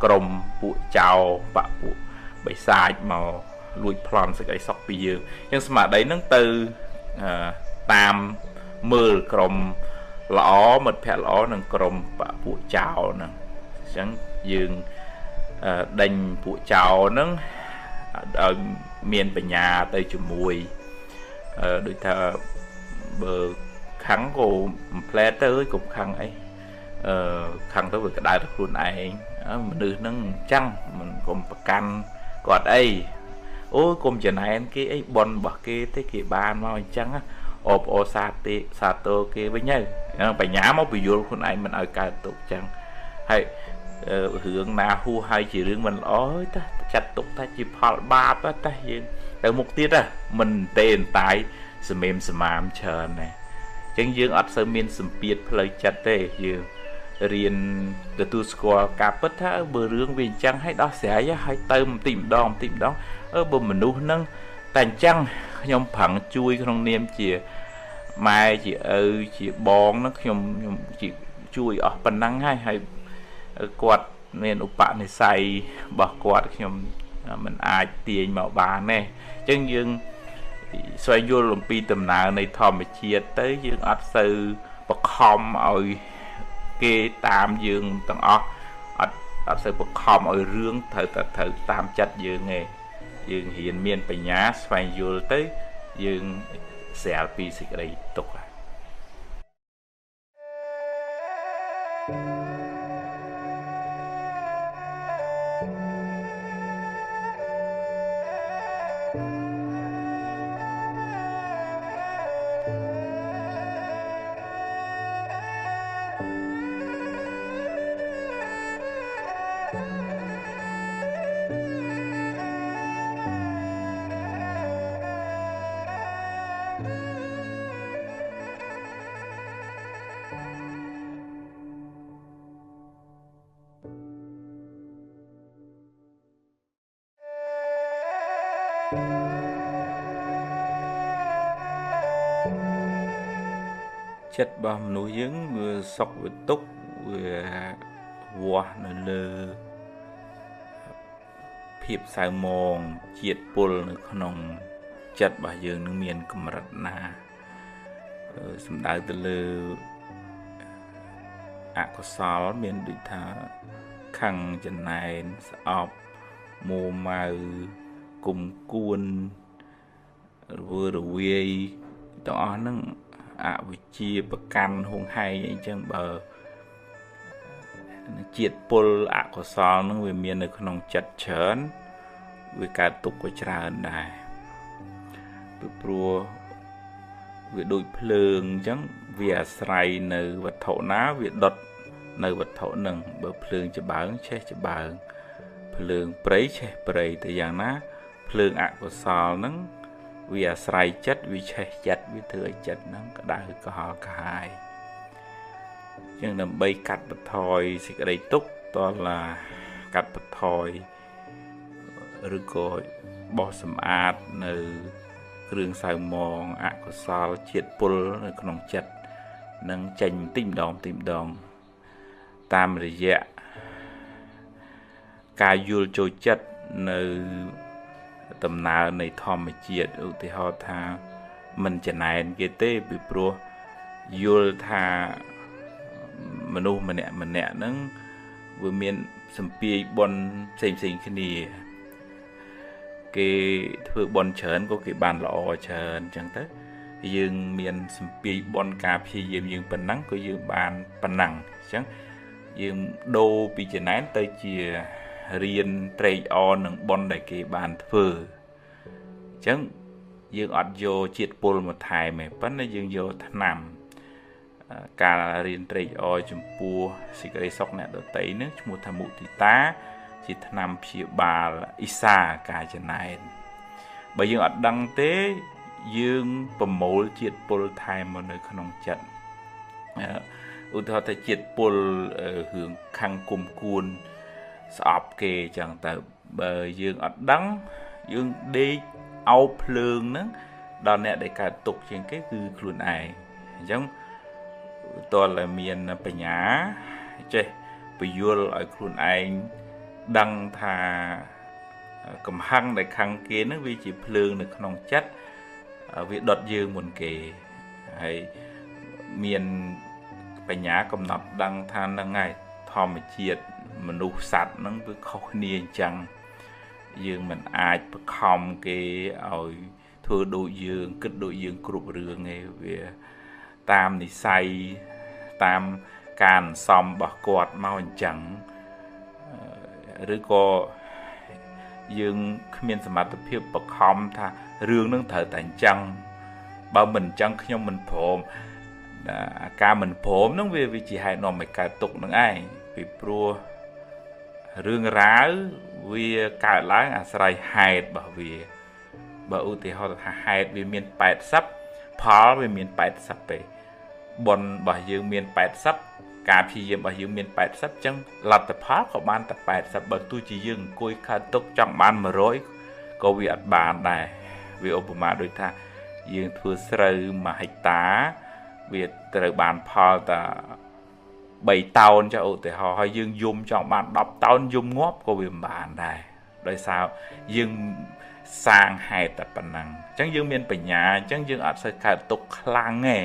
ក្រុមពួកចៅបពពួកបិសាចមកលួចប្លន់សេចក្តីសុខពីយើងអញ្ចឹងស្មារតីនឹងទៅតាមមើលក្រុមល្អមិត្តភ័ក្តិល្អនិងក្រុមបពពួកចៅហ្នឹងអញ្ចឹងយើងដេញពួកចៅហ្នឹងឲ្យមានបញ្ញាទៅជាមួយដូចថាបើខឹងក៏មិនផ្លែតទៅកុំខឹងអីខឹងទៅវាក្តៅទៅខ្លួនឯងមនុស្សហ្នឹងអញ្ចឹងមិនកុំប្រកាន់គាត់អីអូយកុំចំណែនគេអីបនរបស់គេទេគេបានមកអញ្ចឹងអបអសាទរគេវិញទៅបញ្ញាមកពយល់ខ្លួនឯងមិនឲ្យកើតទុកអញ្ចឹងហើយរឿងណាហួសហើយជារឿងមិនល្អទេចាត់ទុកថាជាផលបាបតែយើងទៅមុខទៀតមិនទេអន្តាយសម្មេមសមាមច្រើនណាអញ្ចឹងយើងអត់សូវមានសម្ពាធផ្លូវចិត្តទេយើងរៀនទទួលស្គាល់ការពិតថាបើរឿងវាអញ្ចឹងឲ្យដោះស្រាយឲ្យទៅបន្តិចម្ដងបើមនុស្សហ្នឹងតែអញ្ចឹងខ្ញុំប្រឹងជួយក្នុងនាមជាម៉ែជាឪជាបងហ្នឹងខ្ញុំជួយអស់ប៉ុណ្ណឹងហើយគាត់មានឧបនិស្ស័យរបស់គាត់ខ្ញុំមិនអាចទាញមកបានទេអញ្ចឹងយើងស្វែងយល់អំពីដំណើរនៃធម្មជាតិទៅយើងអត់សូវបខំឲ្យគេតាមយើងទាំងអស់អត់សូវបខំឲ្យរឿងត្រូវតាមចិត្តយើងទេយើងរៀនមានបញ្ញាស្វែងយល់ទៅយើងស្រាលពីសេចក្តីទុក្ខចិត្តរបស់មនុស្សយើងវាសុខវាទុក្ខវាវាស់នៅលើភាពសៅមងជាតិពុលនៅក្នុងចិត្តរបស់យើងនឹងមានកម្រិតណាសំដៅទៅលើអកុសលមានដូចថាខឹងចំណែនស្អប់មួម៉ៅគុំគួនរវាយទាំងអស់ហ្នឹងអវិជ្ជាប្រកាន់ហួងហែងអីចឹងបើជាតិពុលអកុសលហ្នឹងវាមាននៅក្នុងចិត្តច្រើនវាកើតទុក្ខក៏ច្រើនដែរពីព្រោះវាដូចភ្លើងអញ្ចឹងវាអាស្រ័យនៅវត្ថុណាវាដុតនៅវត្ថុហ្នឹងបើភ្លើងច្បើងឆេះច្បើងភ្លើងព្រៃឆេះព្រៃទៅយ៉ាងណាភ្លើងអកុសលហ្នឹងវាអាស្រ័យចិត្តវាឆេះចិត្តវាធ្វើឲ្យចិត្តហ្នឹងក្តៅក្រហល់កាហាយជាងដើម្បីកាត់បន្ថយសេចក្តីទុក្ខតឡាកាត់បន្ថយឬក៏បោះសម្អាតនៅគ្រឿងសៅមងអកុសលជាតិពុលនៅក្នុងចិត្តនឹងចេញបន្តិចម្ដងតាមរយៈការយល់ចូលចិត្តនៅដំណើរនៃធម្មជាតិឧទាហរណ៍ថាមិនចំណែនគេទេពីព្រោះយល់ថាមនុស្សម្នាក់ហ្នឹងវាមានសម្ពាយបុណ្យផ្សេងគ្នាគេធ្វើបុណ្យច្រើនក៏គេបានល្អច្រើនអញ្ចឹងទៅយើងមានសម្ពាយបុណ្យការព្យាយាមយើងប៉ុណ្ណឹងក៏យើងបានប៉ុណ្ណឹងអញ្ចឹងយើងដូរពីចំណែនទៅជារៀនត្រេកអរនឹងបុណ្យដែលគេបានធ្វើអញ្ចឹងយើងអត់យកជាតិពុលមកថែមទេប៉ុន្តែយើងយកថ្នាំការរៀនត្រេកអរចំពោះសេចក្តីសុខអ្នកដទៃនឹងឈ្មោះថាមុទិតា ជាថ្នាំព្យាបាលអ៊ីសាការចំណែនបើយើងអត់ដឹងទេយើងប្រមូលជាតិពុលថែមមកនៅក្នុងចិត្តឧទាហរណ៍ថាជាតិពុលរឿងខាងគុំគួនស្អប់គេចឹងទៅបើយើងអត់ដឹងយើងដេកអោបភ្លើងហ្នឹងដល់អ្នកដែលកើតទុកជាងគេគឺខ្លួនឯងអញ្ចឹងតើតែមានបញ្ញាចេះពយល់ឲ្យខ្លួនឯងដឹងថាកំហឹងដែលខាងគេហ្នឹងវាជាភ្លើងនៅក្នុងចិត្តវាដុតយើងមុនគេហើយមានបញ្ញាកំណត់ដឹងថាហ្នឹងហើយធម្មជាតិមនុស្សសត្វហ្នឹងវាខុសគ្នាអញ្ចឹងយើងមិនអាចបខំគេឲ្យធ្វើដូចយើងគិតដូចយើងគ្រប់រឿងទេវាតាមនិស័យតាមការសំរបស់គាត់មកអញ្ចឹងឬក៏យើងគ្មានសមត្ថភាពបខំថារឿងនឹងត្រូវតែអញ្ចឹងបើមិនអញ្ចឹងខ្ញុំមិនព្រមការមិនព្រមនឹងវាជាហេតុនាំឲ្យកើតទុកនឹងឯងពីព្រោះរឿងរ៉ាវវាកើតឡើងអាស្រ័យហេតុរបស់វាបើឧទាហរណ៍ថាហេតុវាមាន80ផលវាមាន80ទេបុណ្យរបស់យើងមាន80ការព្យាយាមរបស់យើងមាន80អញ្ចឹងលទ្ធផលក៏បានតែ80បើទោះជាយើងអង្គុយកើតទុកចង់បាន100ក៏វាអត់បានដែរវាឧបមាដូចថាយើងធ្វើស្រូវ1ហិកតាវាត្រូវបានផលតែ3តោនចុះឧទាហរណ៍ហើយយើងយំចង់បាន10តោនយំងាប់ក៏វាមិនបានដែរដោយសារយើងសាងហេតុតែប៉ុណ្ណឹងអញ្ចឹងយើងមានបញ្ញាអញ្ចឹងយើងអត់សូវកើតទុកខ្លាំងទេ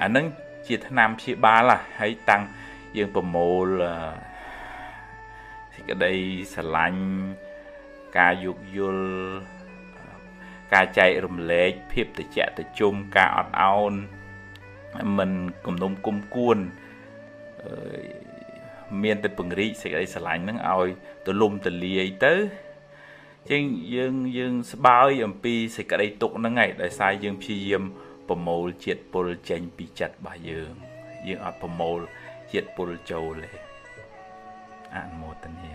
អានឹងជាថ្នាំព្យាបាលហើយតាំងយើងប្រមូលសេចក្តីស្រឡាញ់ការយោគយល់ការចែករំលែកភាពត្រជាក់ត្រជុំការអត់ឱនមិនគំនុំគុំគួនមានតែពង្រីកសេចក្តីស្រឡាញ់ហ្នឹងឲ្យទលំទលាយទៅជាងយើងស្បើយអំពីសេចក្តីទុក្ខហ្នឹងឯងដោយសារយើងព្យាយាមប្រមូលជាតិពុលចេញពីចិត្តរបស់យើងអត់ប្រមូលជាតិពុលចូលទេអនុមោទនា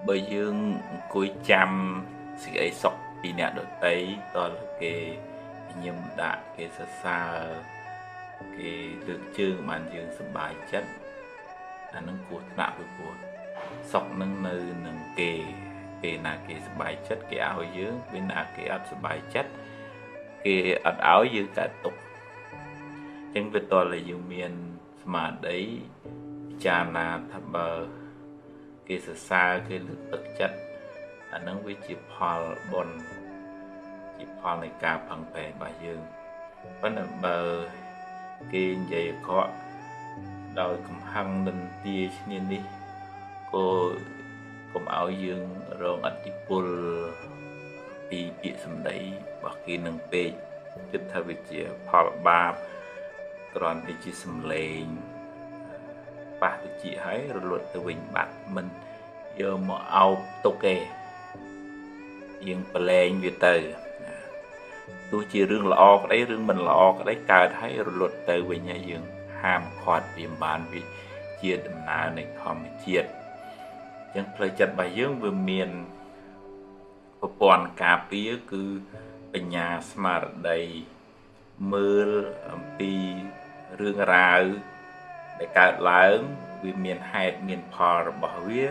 បើយើងអង្គុយចាំសេចក្តីសុខពីអ្នកដទៃតើគេញឹមដាក់គេសរសើរគេលើកជើងបានយើងសប្បាយចិត្តអានឹងគួរថ្នាក់ពីព្រោះសុខនឹងនៅនឹងគេពេលណាគេសប្បាយចិត្តគេឲ្យយើងពេលណាគេអត់សប្បាយចិត្តគេអត់ឲ្យយើងកើតទុក្ខអញ្ចឹងវាតើយើងមានស្មារតីពិចារណាថាបើគេសរសើរគេលើកទឹកចិត្តអានឹងវាជាផលបុណ្យជាផលនៃការផឹងប្រែងរបស់យើងប៉ុន្តែបើគេនិយាយអាក្រក់ដោយកំហឹងនិន្ទាឈ្នានេះក៏កុំឲ្យយើងរងឥទ្ធិពលពីពាក្យសម្ដីរបស់គេនឹងពេកគិតថាវាជាផលបាបគ្រាន់តែជាសម្លេងប៉ះទៅជាហើយរលត់ទៅវិញបាត់មិនយកមកអោបទុកទេយើងប្រឡែងវាទៅទោះជារឿងល្អក្តីរឿងមិនល្អក្តីកើតហើយរលត់ទៅវិញហើយយើងហាមឃាត់វាមិនបានវាជាដំណើរនៃធម្មជាតិអញ្ចឹងផ្លូវចិត្តរបស់យើងវាមានប្រព័ន្ធការពារគឺបញ្ញាស្មារតីមើលអំពីរឿងរ៉ាវដែលកើតឡើងវាមានហេតុមានផលរបស់វា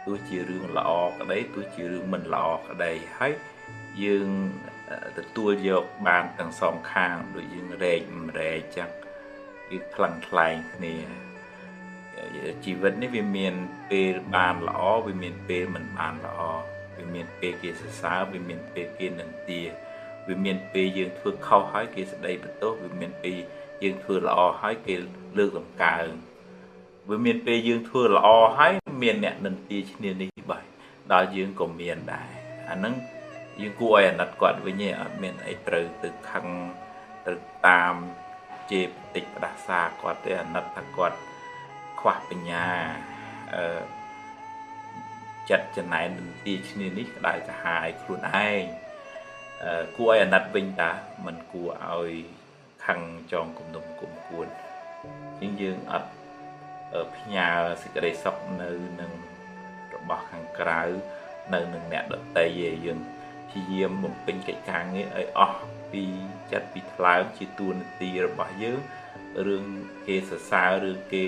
ទោះជារឿងល្អក្តីទោះជារឿងមិនល្អក្តីហើយយើងទទួលយកបានទាំងសងខាងដូចយើងរែកម្រែកចឹងយើងថ្លឹងថ្លែងគ្នាជីវិតនេះវាមានពេលបានល្អវាមានពេលមិនបានល្អវាមានពេលគេសរសើរវាមានពេលគេនិន្ទាវាមានពេលយើងធ្វើខុសហើយគេស្ដីបន្ទោសវាមានពេលយើងធ្វើល្អហើយគេលើកតម្កើងវាមានពេលយើងធ្វើល្អហើយមានអ្នកនិន្ទាឈ្នានេះបែបដល់យើងក៏មានដែរអាហ្នឹង យើងគួរឲ្យអាណិតគាត់វិញឯងអត់មានអីត្រូវទៅខឹងទៅតាមជេរបន្តិចផ្ដាសាគាត់ទេអាណិតថាគាត់ខ្វះបញ្ញាចិត្តចំណែននន្ទាគ្នានេះក្តៅក្រហាយខ្លួនឯងគួរឲ្យអាណិតវិញតាមិនគួរឲ្យខឹងចងគំនុំគុំគួនជាងយើងអត់ផ្ញើសេចក្តីសុខនៅនឹងរបស់ខាងក្រៅនៅនឹងអ្នកដទៃឯងយើងព្យាយាមបំពេញកិច្ចការងារឲ្យអស់ពីចិត្តពីថ្លើមជាទួនាទីរបស់យើងរឿងគេសរសើររឿងគេ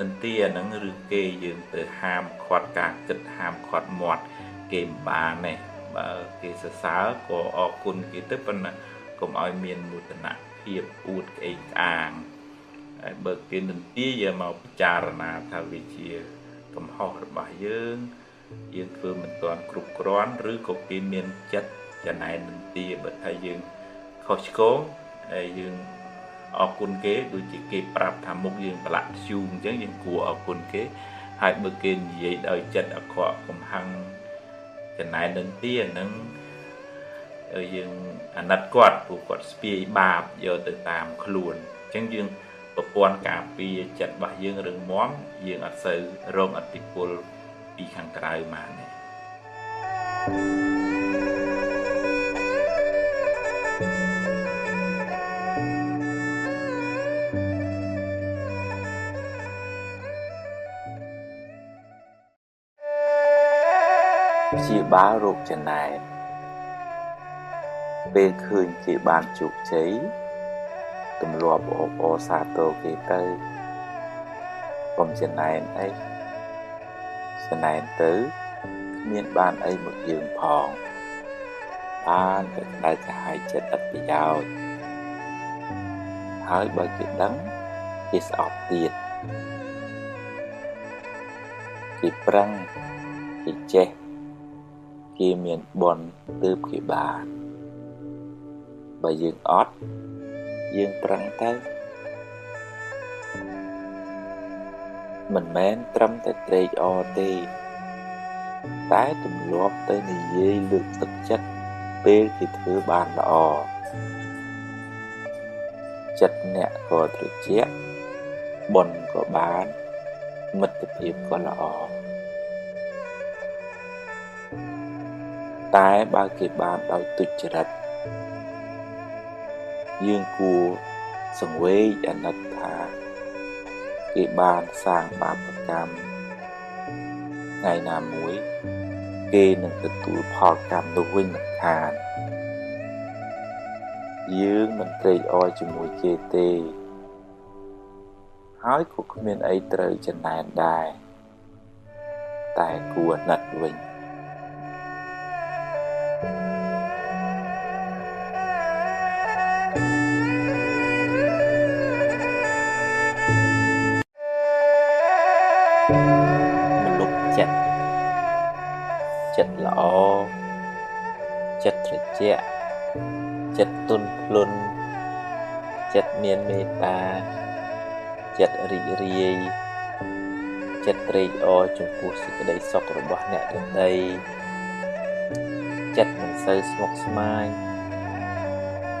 នន្ទាហ្នឹងរឿងគេយើងទៅហាមឃាត់ការគិតហាមឃាត់មាត់គេមិនបានទេបើគេសរសើរក៏អរគុណគេទៅប៉ុន្តែកុំឲ្យមានមោទនភាពអួតក្អេងក្អាងហើយបើគេនន្ទាយកមកពិចារណាថាវាជាកំហុសរបស់យើងធ្វើមិនទាន់គ្រប់គ្រាន់ឬក៏គេមានចិត្តចំណែននន្ទាបើថាយើងខុសឆ្គងហើយយើងអរគុណគេដូចជាគេប្រាប់ថាមុខយើងប្រឡាក់ធ្យូងអញ្ចឹងយើងគួរអរគុណគេហើយបើគេនិយាយដោយចិត្តអាក្រក់កំហឹងចំណែននន្ទាហ្នឹងយើងអាណិតគាត់ព្រោះគាត់ស្ពាយបាបយកទៅតាមខ្លួនអញ្ចឹងយើងប្រព័ន្ធការពារចិត្តរបស់យើងរឹងមាំយើងអត់សូវរងឥទ្ធិពលពីខាងក្រៅមកនេះព្យាបាលរោគចំណែនពេលឃើញគេបានជោគជ័យទម្លាប់អបអរសាទរគេទៅកុំចំណែនអីចំណែនទៅគ្មានបានអីមកយើងផងបានតែក្តៅក្រហាយចិត្តឥតប្រយោជន៍ហើយបើគេដឹងគេស្អប់ទៀតគេប្រឹងគេចេះគេមានបុណ្យទើបគេបានបើយើងអត់យើងប្រឹងទៅមិនមែនត្រឹមតែត្រេកអរទេតែទម្លាប់ទៅនិយាយលើកទឹកចិត្តពេលគេធ្វើបានល្អចិត្តអ្នកក៏ត្រជាក់បុណ្យក៏បានមិត្តភាពក៏ល្អតែបើគេបានដោយទុច្ចរិតយើងគួរសង្វេគអាណិតថាគេបានសាងបាបកម្មថ្ងៃណាមួយគេនឹងទទួលផលកម្មនោះវិញមិនខានយើងមិនត្រេកអរជាមួយគេទេហើយក៏គ្មានអីត្រូវចំណែនដែរតែគួរអាណិតវិញមនុស្សចិត្តល្អចិត្តត្រជាក់ចិត្តទន់ភ្លន់ចិត្តមានមេត្តាចិត្តរីករាយចិត្តត្រេកអរចំពោះសេចក្តីសុខរបស់អ្នកដទៃចិត្តមិនសូវស្មុគស្មាញ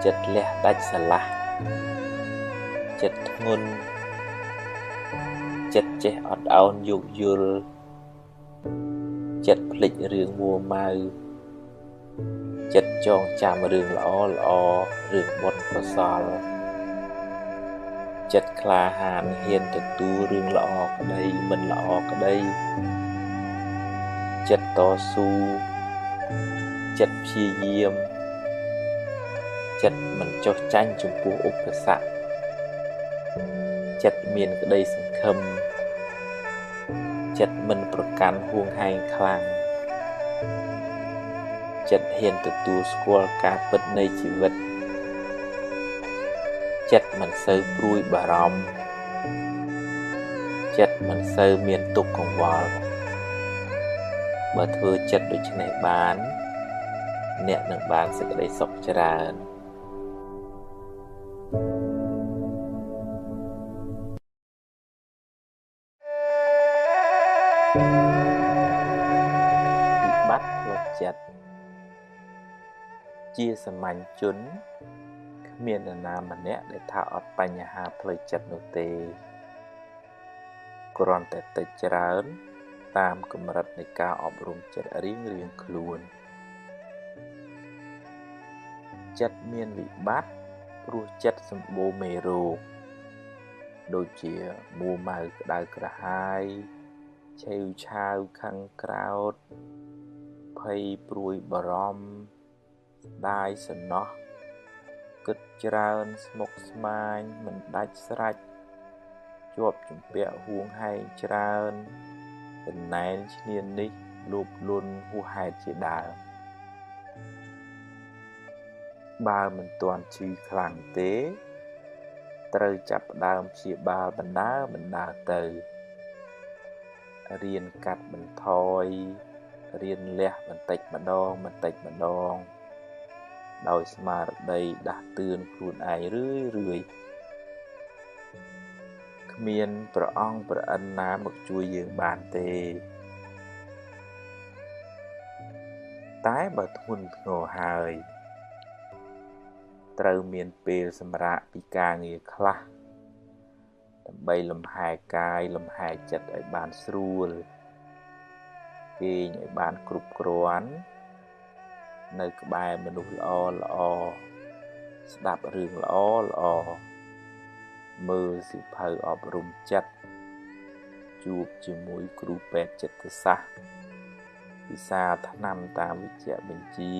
ចិត្តលះដាច់ស្រឡះចិត្តធ្ងន់ចិត្តចេះអត់ឱនយោគយល់ចិត្តភ្លេចរឿងមួម៉ៅចិត្តចងចាំរឿងល្អរឿងបុណ្យកុសលចិត្តក្លាហានហ៊ានទទួលរឿងល្អក្តីមិនល្អក្តីចិត្តតស៊ូចិត្តព្យាយាមចិត្តមិនចុះចាញ់ចំពោះឧបសគ្គចិត្តមានក្តីសង្ឃឹមចិត្តមិនប្រកាន់ហួងហែងខ្លាំងចិត្តហ៊ានទទួលស្គាល់ការពិតនៃជីវិតចិត្តមិនសូវព្រួយបារម្ភចិត្តមិនសូវមានទុក្ខកង្វល់បើធ្វើចិត្តដូច្នេះបានអ្នកនឹងបានសេចក្តីសុខច្រើនវិបត្តិផ្លូវចិត្ត ជាសាមញ្ញជនគ្មាននរណាម្នាក់ដែលថាអត់បញ្ហាផ្លូវចិត្តនោះទេគ្រាន់តែតិចច្រើនតាមកម្រិតនៃការអប់រំចិត្តរៀងខ្លួនចិត្តមានវិបត្តិព្រោះចិត្តសម្បូរមេរោគដូចជាមួម៉ៅក្តៅក្រហាយឆេវឆាវខឹងក្រោធភ័យព្រួយបារម្ភស្ដាយសំណោះគិតច្រើនស្មុគស្មាញមិនដាច់ស្រេចជាប់ជំពាក់ហួងហែងច្រើនចំណែនឈ្នាននេះលោភលន់ហួសហេតុជាដើមបើមិនទាន់ឈឺខ្លាំងទេត្រូវចាប់ផ្ដើមព្យាបាលបណ្ដើរទៅរៀនកាត់បន្ថយរៀនលះបន្តិចម្ដងដោយស្មារតីដាស់តឿនខ្លួនឯងរឿយគ្មានព្រះអង្គព្រះអិនណាមកជួយយើងបានទេតែបើធ្ងន់ធ្ងរហើយត្រូវមានពេលសម្រាកពីការងារខ្លះដើម្បីលំហែកាយលំហែចិត្តឲ្យបានស្រួលគេងឲ្យបានគ្រប់គ្រាន់នៅក្បែរមនុស្សល្អស្ដាប់រឿងល្អមើលសៀវភៅអប់រំចិត្តជួបជាមួយគ្រូពេទ្យចិត្តសាស្ត្រពិសាថ្នាំតាមវិជ្ជបញ្ជា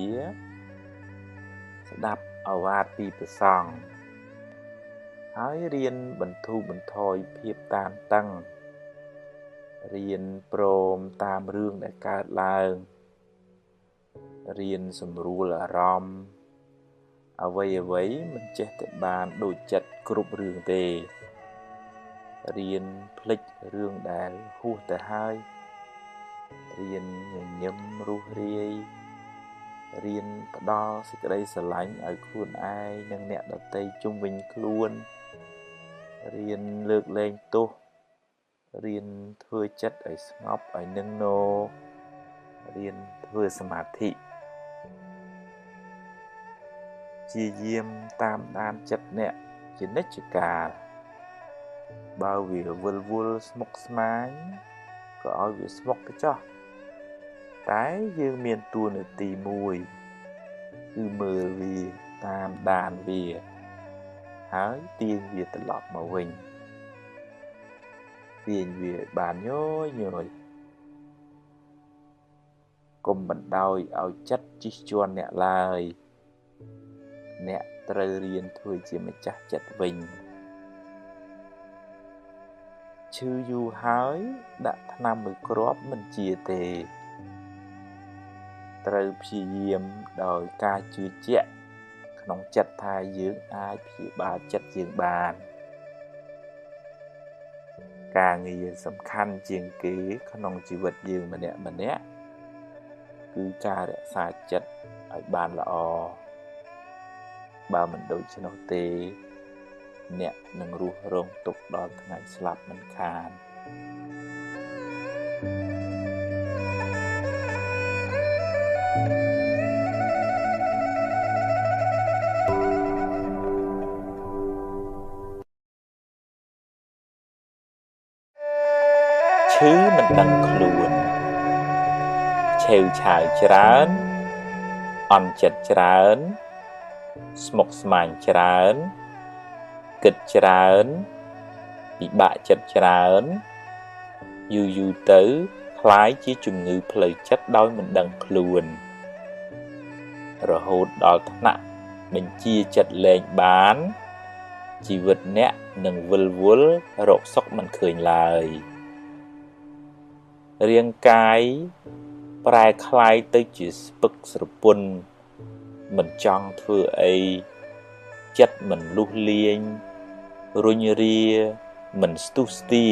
ស្ដាប់ឱវាទពីព្រះសង្ឃហើយរៀនបន្ធូរបន្ថយភាពតានតឹងរៀនព្រមតាមរឿងដែលកើតឡើងរៀនសម្រួលអារម្មណ៍អ្វីមិនចេះតែបានដូចចិត្តគ្រប់រឿងទេរៀនភ្លេចរឿងដែលហួសទៅហើយរៀនញញឹមរុះរាយរៀនផ្ដល់សេចក្តីស្រឡាញ់ឲ្យខ្លួនឯងនិងអ្នកដទៃជុំវិញខ្លួនរៀនលើកលែងទោសរៀនធ្វើចិត្តឲ្យស្ងប់ឲ្យនឹងនររៀនធ្វើសមាធិជាយាមតាមដានចិត្តអ្នកជានិច្ចកាលបើវាវិលវល់ស្មុគស្មាញក៏ឲ្យវាស្មុគទៅចុះតែយើងមានតួនាទីមួយគឺមើលវាតាមដានវាហើយទាញវាត្រឡប់មកវិញទាញវាបានញយកុំបណ្ដោយឲ្យចិត្តជិះជាន់អ្នកឡើយអ្នកត្រូវរៀនធ្វើជាម្ចាស់ចិត្តវិញឈឺយូរហើយដាក់ថ្នាំមួយគ្រាប់មិនជាទេត្រូវព្យាយាមដោយការជឿជាក់ក្នុងចិត្តថាយើងអាចព្យាបាលចិត្តយើងបានការងារសំខាន់ជាងគេក្នុងជីវិតយើងម្នាក់គឺការរក្សាចិត្តឲ្យបានល្អបើមិនដូច្នោះទេអ្នកនឹងរស់រងទុក្ខដល់ថ្ងៃស្លាប់មិនខានឈឺមិនដឹងខ្លួនឆេវឆាវច្រើនអន់ចិត្តច្រើនស្មុគស្មាញច្រើនគិតច្រើនពិបាកចិត្តច្រើនយូរទៅคล้ายជាជំងឺផ្លូវចិត្តដោយមិនដឹងខ្លួនរហូតដល់ថ្នាក់បញ្ជាចិត្តលែងបានជីវិតអ្នកនឹងវិលវល់រកសុខមិនឃើញឡើយរាងកាយប្រែคล้ายទៅជាស្ពឹកស្រពន់មិនចង់ធ្វើអីចិត្តមិនលុះលាញរុញរាមិនស្ទុះស្ទា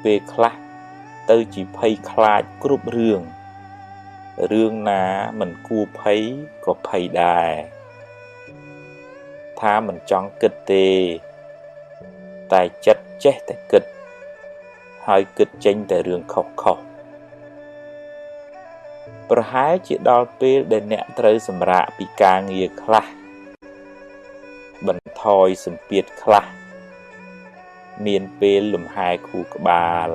ពេលខ្លះទៅជាភ័យខ្លាចគ្រប់រឿងណាមិនគួរភ័យក៏ភ័យដែរថាមិនចង់គិតទេតែចិត្តចេះតែគិតហើយគិតចេញតែរឿងខុស ប្រហែលជាដល់ពេលដែលអ្នកត្រូវសម្រាកពីការងារខ្លះបន្ថយសម្ពាធខ្លះមានពេលលំហែខួរក្បាល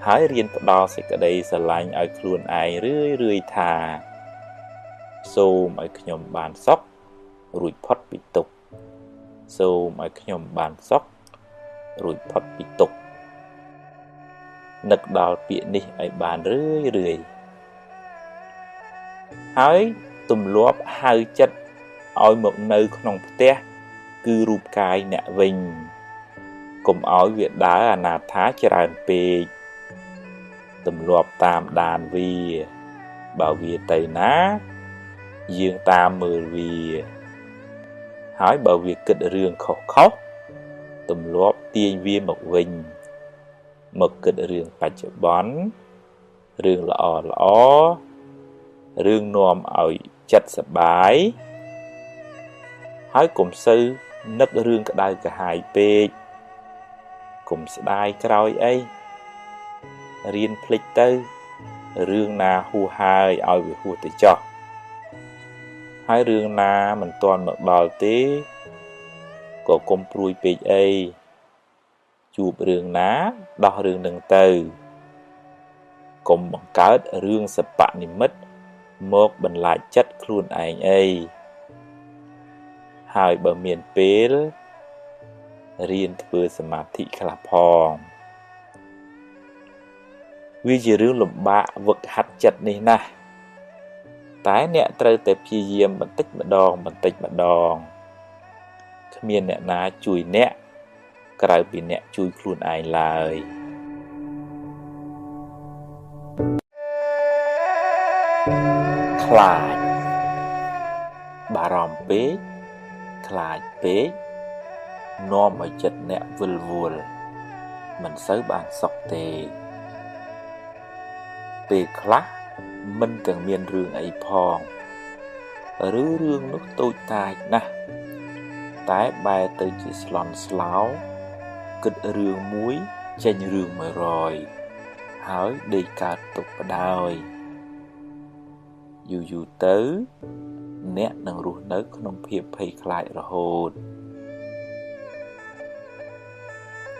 ហើយរៀនផ្ដល់សេចក្តីស្រឡាញ់ឲ្យខ្លួនឯងរឿយៗថាសូមឲ្យខ្ញុំបានសុខរួចផុតពីទុក្ខសូមឲ្យខ្ញុំបានសុខរួចផុតពីទុក្ខនឹកដល់ពាក្យនេះឲ្យបានរឿយៗហើយទម្លាប់ហៅចិត្តឲ្យមកនៅក្នុងផ្ទះគឺរូបកាយអ្នកវិញកុំឲ្យវាដើរអនាថាច្រើនពេកទម្លាប់តាមដានវាបើវាទៅណាយើងតាមមើលវាហើយបើវាគិតរឿងខុសទម្លាប់ទាញវាមកវិញមកគិតរឿងបច្ចុប្បន្នរឿងល្អរឿងនាំឲ្យចិត្តសប្បាយហើយកុំសូវនឹករឿងក្តៅក្រហាយពេកកុំស្ដាយក្រោយអីរៀនភ្លេចទៅរឿងណាហួសហើយឲ្យវាហួសទៅចោះហើយរឿងណាមិនទាន់មកដល់ទេក៏កុំព្រួយពេកអីជួបរឿងណាដោះរឿងនឹងទៅកុំបង្កើតរឿងសបនិមិត្តមកបន្លាចចិត្តខ្លួនឯងអីហើយបើមានពេលរៀនធ្វើសមាធិខ្លះផងវាជារឿងលំបាកវឹកហាត់ចិត្តនេះណាស់តែអ្នកត្រូវតែព្យាយាមបន្តិចម្ដងគ្មានអ្នកណាជួយអ្នកក្រៅពីអ្នកជួយខ្លួនឯងឡើយខ្លាចបារម្ភពេកខ្លាចពេកនាំឲ្យចិត្តអ្នកវិលវល់មិនសូវបានសុខទេពេលខ្លះមិនទាំងមានរឿងអីផងឬរឿងនោះតូចតាចណាស់តែបែរទៅជាស្លន់ស្លោគិតរឿងមួយចេញរឿង100ហើយដេកកើតទុកបដោយយូរទៅអ្នកនឹងរស់នៅក្នុងភាពភ័យខ្លាចរហូត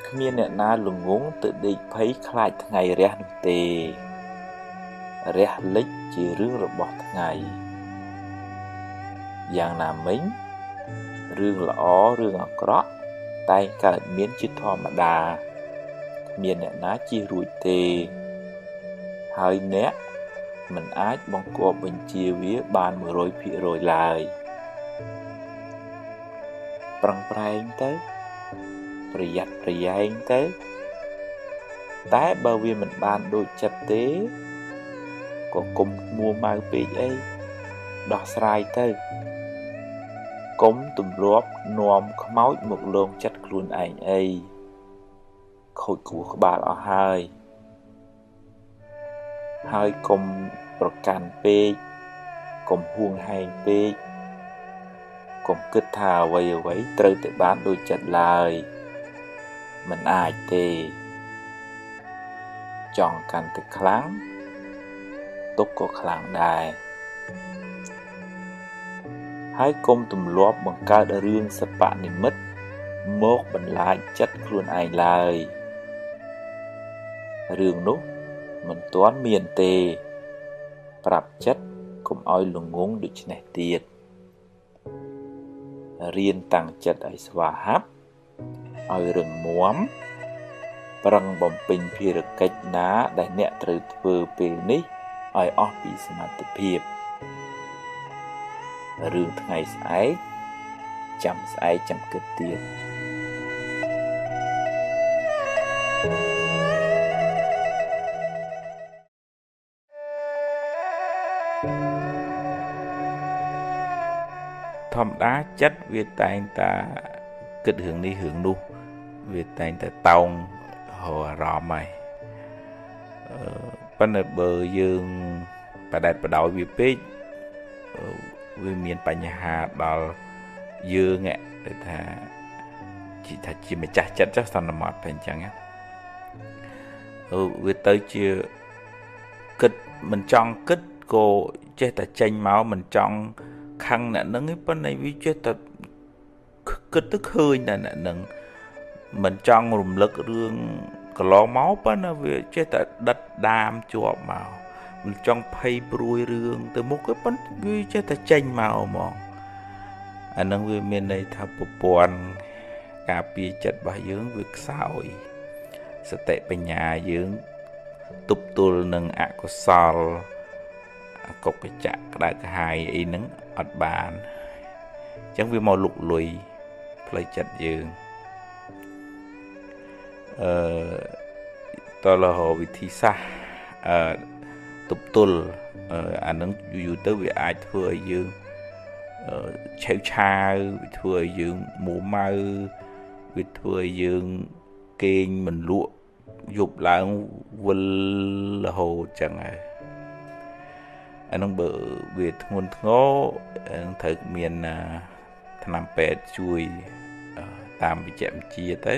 គ្មានអ្នកណាល្ងង់ទៅដេកភ័យខ្លាចថ្ងៃរះនោះទេរះលិចជារឿងរបស់ថ្ងៃយ៉ាងណាមិញរឿងល្អរឿងអាក្រក់តែងកើតមានជាធម្មតាគ្មានអ្នកណាជៀសរួចទេហើយអ្នកមិនអាចបង្គាប់បញ្ជាវាបាន 100% ឡើយប្រឹងប្រែងទៅប្រយ័ត្នប្រយែងទៅតែបើវាមិនបានដូចចិត្តទេក៏កុំមួម៉ៅពេកអីដោះស្រាយទៅកុំទម្លាប់នាំខ្មោចមកលងចិត្តខ្លួនឯងអីខូចខួរក្បាលអស់ហើយកុំប្រកាន់ពេកកុំហួងហែងពេកកុំគិតថាអ្វីត្រូវតែបានដូចចិត្តឡើយមិនអាចទេចង់កាន់តែខ្លាំងទុកក៏ខ្លាំងដែរហើយកុំទម្លាប់បង្កើតរឿងសបនិមិត្តមកបន្លាចចិត្តខ្លួនឯងឡើយរឿងនោះមិនទាន់មានទេប្រាប់ចិត្តកុំឲ្យល្ងង់ដូចនេះទៀតរៀនតាំងចិត្តឲ្យស្វាហាប់ឲ្យរឹងមាំប្រឹងបំពេញភារកិច្ចណាដែលអ្នកត្រូវធ្វើពេលនេះឲ្យអស់ពីសមត្ថភាពរឿងថ្ងៃស្អែកចាំស្អែកចាំគិតទៀតធម្មតាចិត្តវាតែងតែគិតរឿងនេះរឿងនោះវាតែងតែតោងរកអារម្មណ៍ហើយប៉ុន្តែបើយើងបដែតបដោយវាពេកវាមានបញ្ហាដល់យើងដែលថាជាម្ចាស់ចិត្តចុះសន្មត់តែអញ្ចឹងវាទៅជា គិតមិនចង់គិតក៏ចេះតែចេញមកមិនចង់ខឹងអ្នកហ្នឹងឯងប៉ុន្តែវាចេះតែគិតទៅឃើញតែអ្នកហ្នឹងមិនចង់រំលឹករឿងកន្លងមកប៉ុន្តែវាចេះតែដិតដាមជាប់មកមិនចង់ភ័យព្រួយរឿងទៅមុខទេប៉ុន្តែវាចេះតែចេញមកហ្មងអាហ្នឹងវាមានន័យថាប្រព័ន្ធការពារចិត្តរបស់យើងវាខ្សោយសតិបញ្ញាយើងទប់ទល់នឹងអកុសលកុកចៈក្តៅក្រហាយអីហ្នឹងអត់បានអញ្ចឹងវាមកលុកលុយផ្លូវចិត្តយើងតើរហវិធីសាស្ត្រទប់ទល់អាហ្នឹងយូរទៅវាអាចធ្វើឲ្យយើងឆេវឆាវវាធ្វើឲ្យយើងមួម៉ៅវាធ្វើឲ្យយើងគេងមិនលក់យប់ឡើងវិលរហូតចឹងហើយអាហ្នឹងបើវាធ្ងន់ធ្ងរត្រូវមានថ្នាំពេទ្យជួយតាមវិជ្ជវិទ្យាទៅ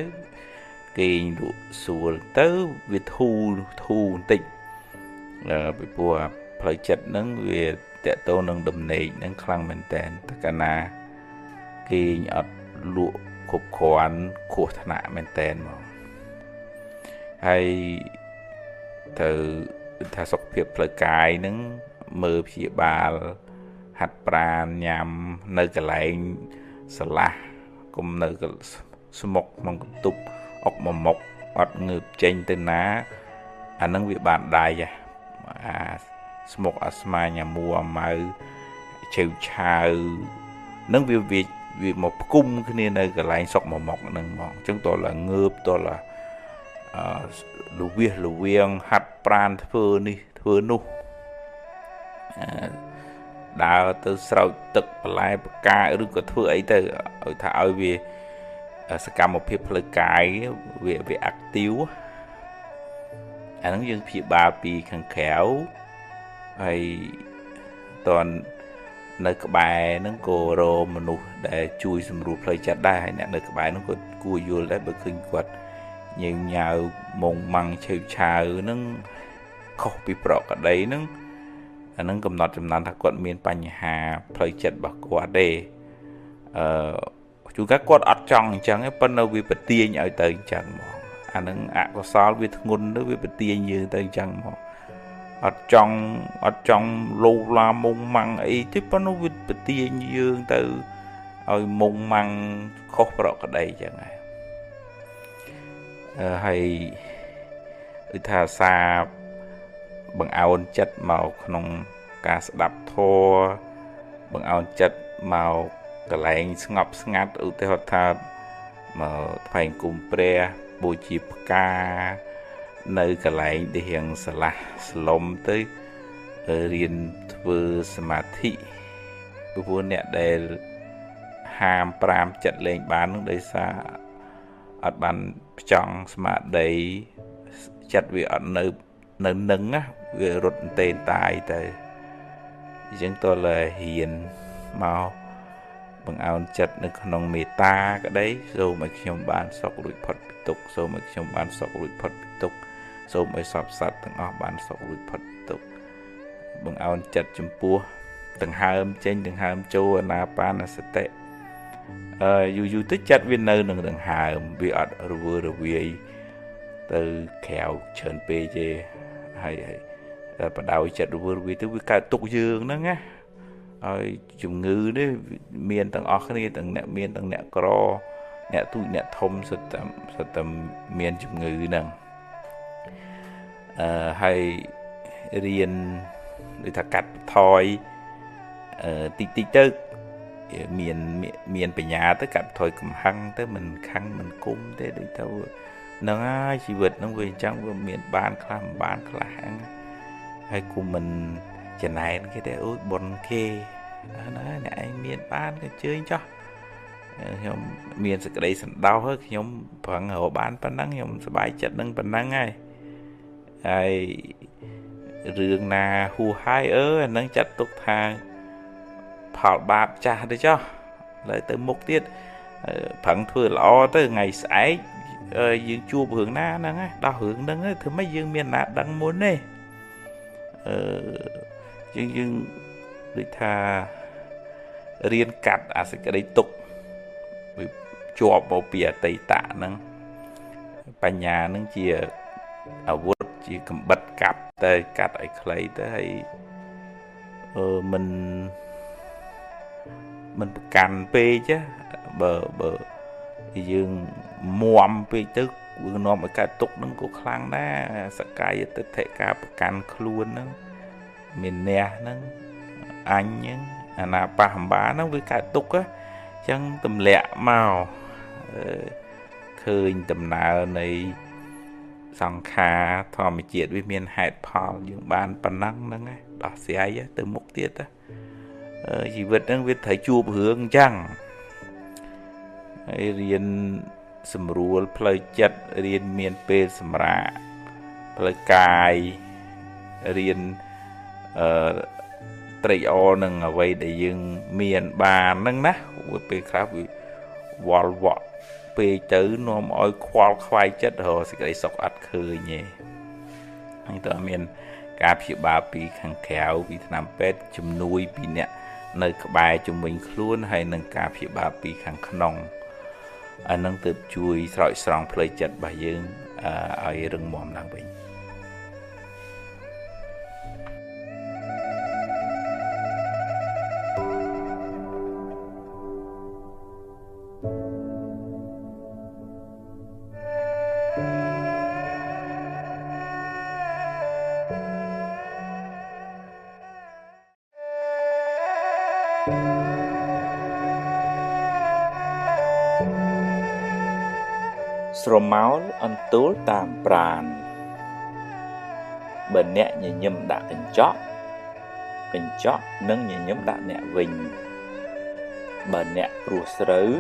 គេងលក់ស្រួលទៅវាធូរបន្តិចពីព្រោះផ្លូវចិត្តហ្នឹងវាតកតទៅនឹងដំណេកហ្នឹងខ្លាំងមែនតើកាលណាគេងអត់លក់គ្រប់គ្រាន់គ្រោះថ្នាក់មែនតើហ្មងហើយទៅថាសុខភាពផ្លូវកាយហ្នឹងមើលព្យាបាលហាត់ប្រាណញ៉ាំនៅកន្លែងស្រឡះកុំនៅស្មុកក្នុងកន្ទប់អុកមួយមុខអត់ងើបចេញទៅណាអាហ្នឹងវាបានដៃអាស្មុកអាស្មាញអាមួម៉ៅឆេវឆាវហ្នឹងវាមកផ្គុំគ្នានៅកន្លែងសុកមួយមុខហ្នឹងហ្មងអញ្ចឹងតើងើបតើលវៀងហាត់ប្រាណធ្វើនេះធ្វើនោះដើរទៅស្រោចទឹកបន្លែបកាឬក៏ធ្វើអីទៅឲ្យថាឲ្យវាសកម្មភាពផ្លូវកាយវាអាក់ទីវអាហ្នឹងយើងព្យាបាលពីខាងក្រៅហើយតននៅក្បែរហ្នឹងក៏រកមនុស្សដែលជួយសម្រួលផ្លូវចិត្តដែរហើយអ្នកនៅក្បែរហ្នឹងក៏គួរយល់ដែរបើឃើញគាត់ញ៉ាវម៉ងម៉ាំងឆេវឆាវហ្នឹងខុសពីប្រក្រតីហ្នឹងអាហ្នឹងកំណត់ចំណានថាគាត់មានបញ្ហាផ្លូវចិត្តរបស់គាត់ទេជួនកាលគាត់អត់ចង់អញ្ចឹងទេប៉ុន្តែវាប្រទាញឲ្យទៅអញ្ចឹងហ្មងអាហ្នឹងអកុសលវាធ្ងន់ទៅវាប្រទាញយើងទៅអញ្ចឹងហ្មងអត់ចង់លោឡាមុងម៉ាំងអីទេប៉ុន្តែវាប្រទាញយើងទៅឲ្យមុងម៉ាំងខុសប្រក្រតីអញ្ចឹងហើយដូចថាសារបង្អោនចិត្តមកក្នុងការស្ដាប់ធម៌បង្អោនចិត្តមកកន្លែងស្ងប់ស្ងាត់ឧទាហរណ៍ថាមកថ្វាយគុំព្រះបូជាផ្កានៅកន្លែងដែលរៀងស្រឡះស្លុំទៅរៀនធ្វើសមាធិព្រោះអ្នកដែលហាម5ចិត្តលេងបាននឹងដោយសារអត់បានផ្ចង់ស្មារតីចិត្តវាអត់នៅនឹងណាវារត់តេនតាយទៅអញ្ចឹងតើហ៊ានមកបង្អោនចិត្តនៅក្នុងមេត្តាក្តីសូមឲ្យខ្ញុំបានសុខរួចផុតពីទុក្ខសូមឲ្យខ្ញុំបានសុខរួចផុតពីទុក្ខសូមឲ្យសពសត្វទាំងអស់បានសុខរួចផុតពីទុក្ខបង្អោនចិត្តចំពោះដង្ហើមចេញដង្ហើមចូលអានាបានសតិយូរទៅចិត្តវានៅនឹងដង្ហើមវាអត់រវើរវាយទៅក្រៅច្រើនពេកទេហើយបដៅចិត្តរវើរវាយទៅវាកើតទុក្ខយើងហ្នឹងណាហើយជំងឺនេះមានទាំងអស់គ្នាទាំងអ្នកមានទាំងអ្នកក្រអ្នកទូចអ្នកធំសុទ្ធតែមានជំងឺហ្នឹងហើយរៀនដូចថាកាត់បន្ថយតិចទៅមានបញ្ញាទៅកាត់បន្ថយកំហឹងទៅមិនខឹងមិនគុំទេដូចទៅហ្នឹងហើយជីវិតហ្នឹងវាអញ្ចឹងវាមានបានខ្លះមិនបានខ្លះហ្នឹងហើយគុំមិនចំណែនគេទេអូយបុនគេណាអ្នកឯងមានបានក៏ជើញចោះខ្ញុំមានសេចក្តីសន្តោសហើយខ្ញុំប្រឹងរកបានប៉ុណ្ណឹងខ្ញុំសប្បាយចិត្តនឹងប៉ុណ្ណឹងហើយរឿងណាហួហើយអាហ្នឹងចាត់ទុកថាផលបាបចាស់ទៅចោះឡើយទៅមុខទៀតប្រឹងធ្វើល្អទៅថ្ងៃស្អែកយើងជួបរឿងណាហ្នឹងដោះរឿងហ្នឹងធ្វើម៉េចយើងមានណាដឹងមុនទេ យើងដូចថារៀនកាត់អាសេចក្តីទុក្ខវាជាប់មកពីអតីតហ្នឹងបញ្ញាហ្នឹងជាអាវុធជាកំបិតកាត់ទៅកាត់ឲ្យខ្លីទៅហើយមិនប្រកាន់ពេកបើយើងមាំពេកទៅវានាំឲ្យកើតទុក្ខហ្នឹងក៏ខ្លាំងដែរសកាយទិដ្ឋិការប្រកាន់ខ្លួនហ្នឹងមានអ្នកហ្នឹងអញហ្នឹងអាណាបហម្បាហ្នឹងវាកើតទុក្ខអញ្ចឹងទម្លាក់មកឃើញដំណើរនៃសង្ខារធម្មជាតិវាមានហេតុផលយើងបានប៉ុណ្ណឹងហ្នឹងដោះស្រាយទៅមុខទៀតជីវិតហ្នឹងវាត្រូវជួបរឿងអញ្ចឹងហើយរៀនសម្រួលផ្លូវចិត្តរៀនមានពេលសម្រាកផ្លូវកាយរៀនត្រេកអរនឹងអ្វីដែលយើងមានបានហ្នឹងណាពេលខ្លះវាវល់វក់ពេកទៅនាំឲ្យខ្វល់ខ្វាយចិត្តរកសេចក្តីសុខអត់ឃើញទេហើយតើមានការព្យាបាលពីខាងក្រៅពីថ្នាំពេទ្យជំនួយពីអ្នកនៅក្បែរជំនាញខ្លួនហើយនឹងការព្យាបាលពីខាងក្នុងអានឹងទើបជួយស្រោចស្រង់ផ្លូវចិត្តរបស់យើងឲ្យរឹងមាំឡើងវិញស្រមោលអន្ទូលតាមប្រាណបើអ្នកញញឹមដាក់កញ្ចក់នឹងញញឹមដាក់អ្នកវិញបើអ្នកព្រោះស្រូវ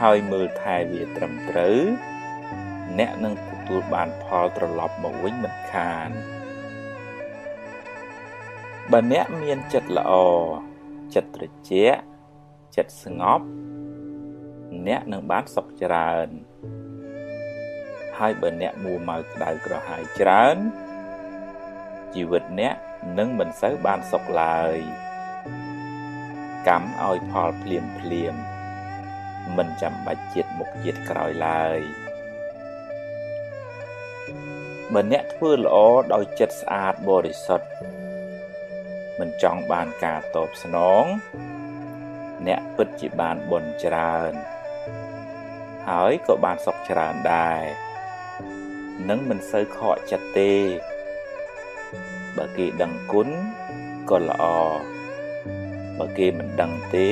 ហើយមើលថែវាត្រឹមត្រូវអ្នកនឹងទទួលបានផលត្រឡប់មកវិញមិនខានបើអ្នកមានចិត្តល្អចិត្តត្រជាក់ចិត្តស្ងប់អ្នកនឹងបានសុខច្រើនហើយបើអ្នកមួម៉ៅក្តៅក្រហាយច្រើនជីវិតអ្នកនឹងមិនសូវបានសុខឡើយកម្មឲ្យផលភ្លាមមិនចាំបាច់ជាតិមុខជាតិក្រោយឡើយបើអ្នកធ្វើល្អដោយចិត្តស្អាតបរិសុទ្ធមិនចង់បានការតបស្នងអ្នកពិតជាបានបុណ្យច្រើនហើយក៏បានសុខច្រើនដែរនឹងមិនសូវខកចិត្តទេបើគេដឹងគុណក៏ល្អបើគេមិនដឹងទេ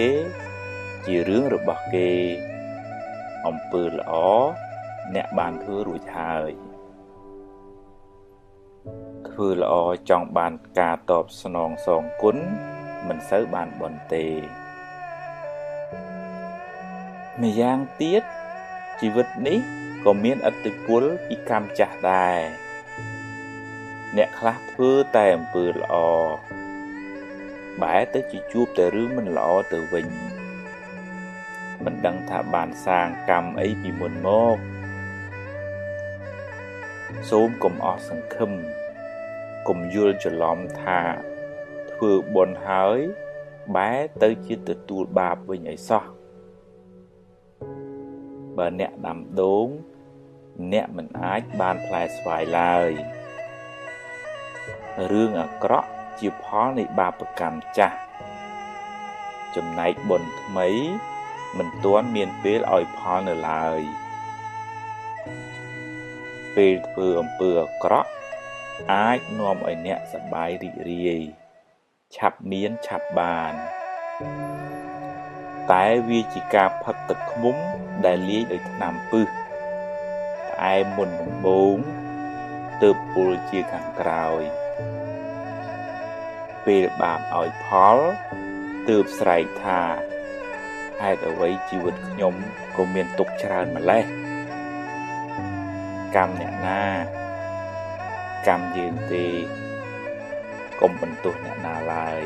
ជារឿងរបស់គេអំពើល្អអ្នកបានធ្វើរួចហើយធ្វើល្អចង់បានការតបស្នងសងគុណមិនសូវបានបុណ្យទេម្យ៉ាងទៀតជីវិតនេះក៏មានឥទ្ធិពលពីកម្មចាស់ដែរអ្នកខ្លះធ្វើតែអំពើល្អបែរទៅជាជួបតែរឿងមិនល្អទៅវិញមិនដឹងថាបានសាងកម្មអីពីមុនមកសូមកុំអស់សង្ឃឹមកុំយល់ច្រឡំថាធ្វើបុណ្យហើយបែរទៅជាទទួលបាបវិញឲ្យសោះបើអ្នកដាំដូងអ្នកមិនអាចបានផ្លែស្វាយឡើយរឿងអាក្រក់ជាផលនៃបាបកម្មចាស់ចំណែកបុណ្យថ្មីមិនទាន់មានពេលឲ្យផលនៅឡើយពេលធ្វើអំពើអាក្រក់អាចនាំឲ្យអ្នកសប្បាយរីករាយឆាប់មានឆាប់បានតែវាជាការផឹកទឹកឃ្មុំដែលលាយដោយថ្នាំពិសផ្អែមមុនដំបូងទើបពុលជាខាងក្រោយពេលបាបឲ្យផលទើបស្រែកថាហេតុអ្វីជីវិតខ្ញុំក៏មានទុក្ខច្រើនម្ល៉េះកម្មអ្នកណាកម្មយើងទេកុំបន្ទោសអ្នកណាឡើយ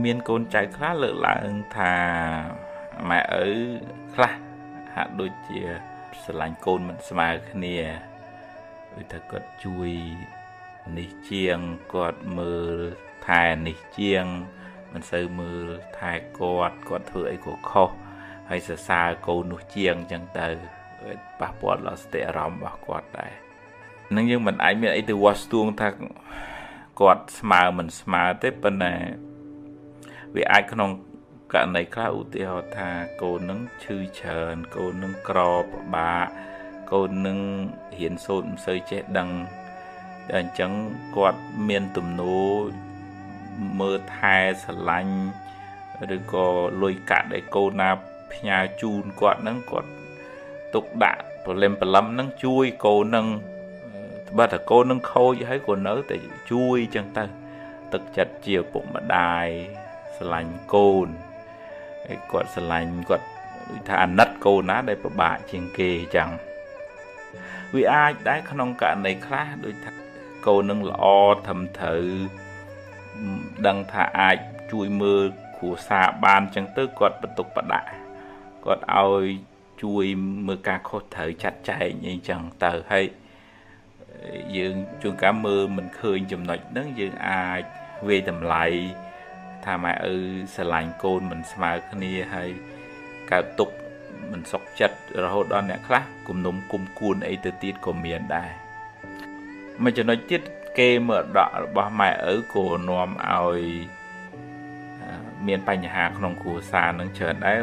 មានកូនចៅខ្លះលើកឡើងថាម៉ែឪខ្លះហាក់ដូចជាស្រឡាញ់កូនមិនស្មើគ្នាដូចថាគាត់ជួយនេះជាងគាត់មើលថែនេះជាងមិនសូវមើលថែគាត់ធ្វើអីក៏ខុសហើយសរសើរកូននោះជាងអញ្ចឹងទៅប៉ះពាល់ដល់សតិអារម្មណ៍របស់គាត់ដែរនឹងយើងមិនអាចមានអីទៅវាស់ស្ទង់ថាគាត់ស្មើមិនស្មើទេប៉ុន្តែវាអាចក្នុងករណីខ្លះឧទាហរណ៍ថាកូននឹងឈឺច្រើនកូននឹងក្រពិបាកកូននឹងរៀនសូត្រមិនសូវចេះដឹងតែអញ្ចឹងគាត់មានទំនោរមើលថែស្រឡាញ់ឬក៏លុយកាក់ដែលកូនណាផ្ញើជូនគាត់ហ្នឹងគាត់ទុកដាក់ប្រលឹមហ្នឹងជួយកូនហ្នឹងបើតែកូននឹងខូចហើយក៏នៅតែជួយអញ្ចឹងទៅទឹកចិត្តជាឪពុកម្ដាយស្រឡាញ់កូនហើយគាត់ស្រឡាញ់គាត់ដូចថាអាណិតកូនណាដែលពិបាកជាងគេអញ្ចឹងវាអាចដែរក្នុងករណីខ្លះដូចថាកូននឹងល្អត្រឹមត្រូវដឹងថាអាចជួយមើលគ្រួសារបានអញ្ចឹងទៅគាត់បន្ទុកបដាក់គាត់ឲ្យជួយមើលការខុសត្រូវចាត់ចែងអីចឹងទៅហើយយើងជួនកាលមើលមិនឃើញចំណុចហ្នឹងយើងអាចវាយតម្លៃថាម៉ែឪស្រឡាញ់កូនមិនស្មើគ្នាហើយកើតទុកមិនសុខចិត្តរហូតដល់អ្នកខ្លះគំនុំគុំគួនអីទៅទៀតក៏មានដែរមួយចំណុចទៀតគេមើលដករបស់ម៉ែឪក៏នាំឲ្យមានបញ្ហាក្នុងគ្រួសារនឹងច្រើនដែរ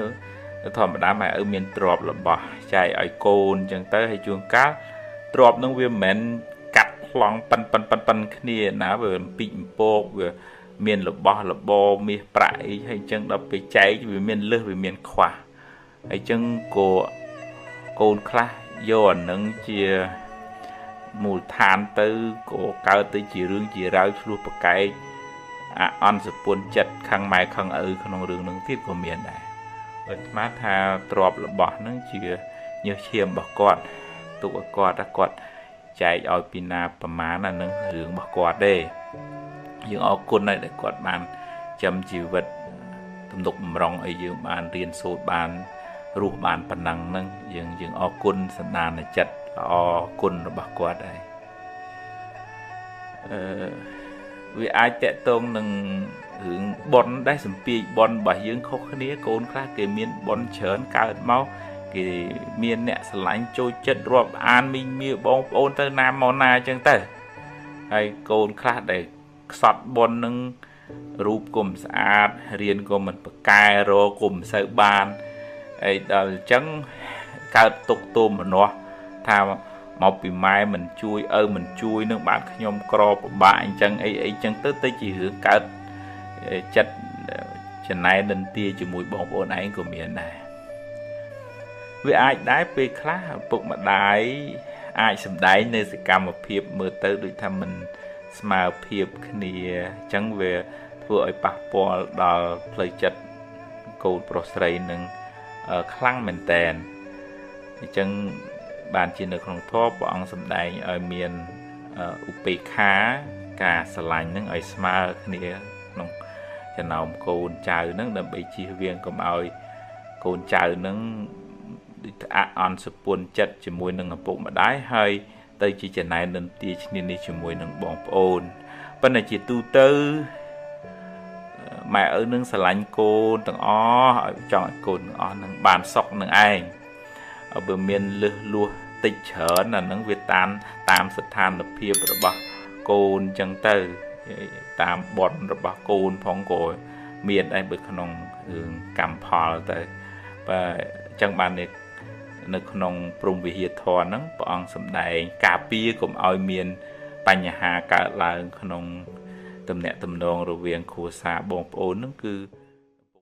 ធម្មតាម៉ែឪមានទ្រព្យរបស់ចែកឲ្យកូនអញ្ចឹងទៅហើយជួនកាលទ្រព្យនឹងវាមិនមែនកាត់ប្លង់ប៉ិនគ្នាណាវាអំពីអំពកវាមានរបស់របរមាសប្រាក់អីហើយអញ្ចឹងដល់ពេលចែកវាមានលឹះវាមានខ្វះហើយអញ្ចឹងក៏កូនខ្លះយកអានឹងជាមូលដ្ឋានទៅក៏កើតទៅជារឿងជារាវឆ្លោះប្រកែកអន់សពុនចិត្តខាងម៉ែខាងឪក្នុងរឿងនឹងទៀតក៏មានដែរបើស្មានថាទ្រព្យរបស់នឹងជាញើសឈាមរបស់គាត់ទុកឲ្យគាត់ចែកឲ្យពីណាប្រមាណអានឹងរឿងរបស់គាត់ទេយើងអរគុណហើយដែលគាត់បានចាំជីវិតទំនុកបំរុងឲ្យយើងបានរៀនសូត្របានរស់បានប៉ុណ្ណឹងហ្នឹងយើងអរគុណសន្តានចិត្តល្អគុណរបស់គាត់ហើយវាអាចតកតងនឹងរឿងប៉ុនដែរសម្ពាយប៉ុនរបស់យើងខុសគ្នាកូនខ្លះគេមានប៉ុនច្រើនកើតមកគេមានអ្នកស្រឡាញ់ចូលចិត្តរាប់អានមីងមាបងប្អូនទៅណាមកណាអញ្ចឹងទៅហើយកូនខ្លះដែលខ្សត់ប៉ុននឹងរូបគុំស្អាតរៀនក៏មិនប្រកែរគុំសូវបានហើយដល់អញ្ចឹងកើតទុកទោមនោះថាមកពីម៉ែមិនជួយឪមិនជួយនឹងបានខ្ញុំក្រពិបាកអញ្ចឹងអីអញ្ចឹងទៅជារឿងកើតចិត្តចំណែននិន្ទាជាមួយបងប្អូនឯងក៏មានដែរវាអាចដែរពេលខ្លះឪពុកម្ដាយអាចសម្ដែងនៅសកម្មភាពមើលទៅដូចថាមិនស្មើភាពគ្នាអញ្ចឹងវាធ្វើឲ្យប៉ះពាល់ដល់ផ្លូវចិត្តកូនប្រុសស្រីនឹងខ្លាំងមែនតែនអញ្ចឹងបានជានៅក្នុងធម៌ព្រះអង្គសម្ដែងឲ្យមានឧបេក្ខាការស្រឡាញ់នឹងឲ្យស្មើគ្នាក្នុងចំណោមកូនចៅនឹងដើម្បីជៀសវាងកុំឲ្យកូនចៅនឹងអន់សពុនចិត្តជាមួយនឹងឪពុកម្ដាយហើយទៅជាចំណែននិន្ទាឈ្នានេះជាមួយនឹងបងប្អូនប៉ុន្តែជាទូទៅម៉ែឪនឹងស្រឡាញ់កូនទាំងអស់ឲ្យចង់ឲ្យកូនទាំងអស់នឹងបានសុខនឹងឯងបើមានលឹះលួសតិចច្រើនអានឹងវាតាមស្ថានភាពរបស់កូនចឹងទៅតាមបនរបស់កូនផងក៏មានដែរបើក្នុងរឿងកម្មផលទៅបើចឹងបាននៅក្នុងព្រំវិហារធម៌ហ្នឹងព្រះអង្គសម្ដែងការពារកុំឲ្យមានបញ្ហាកើតឡើងក្នុងទំនាក់ទំនងរវាងគ្រួសារបងប្អូនហ្នឹងគឺ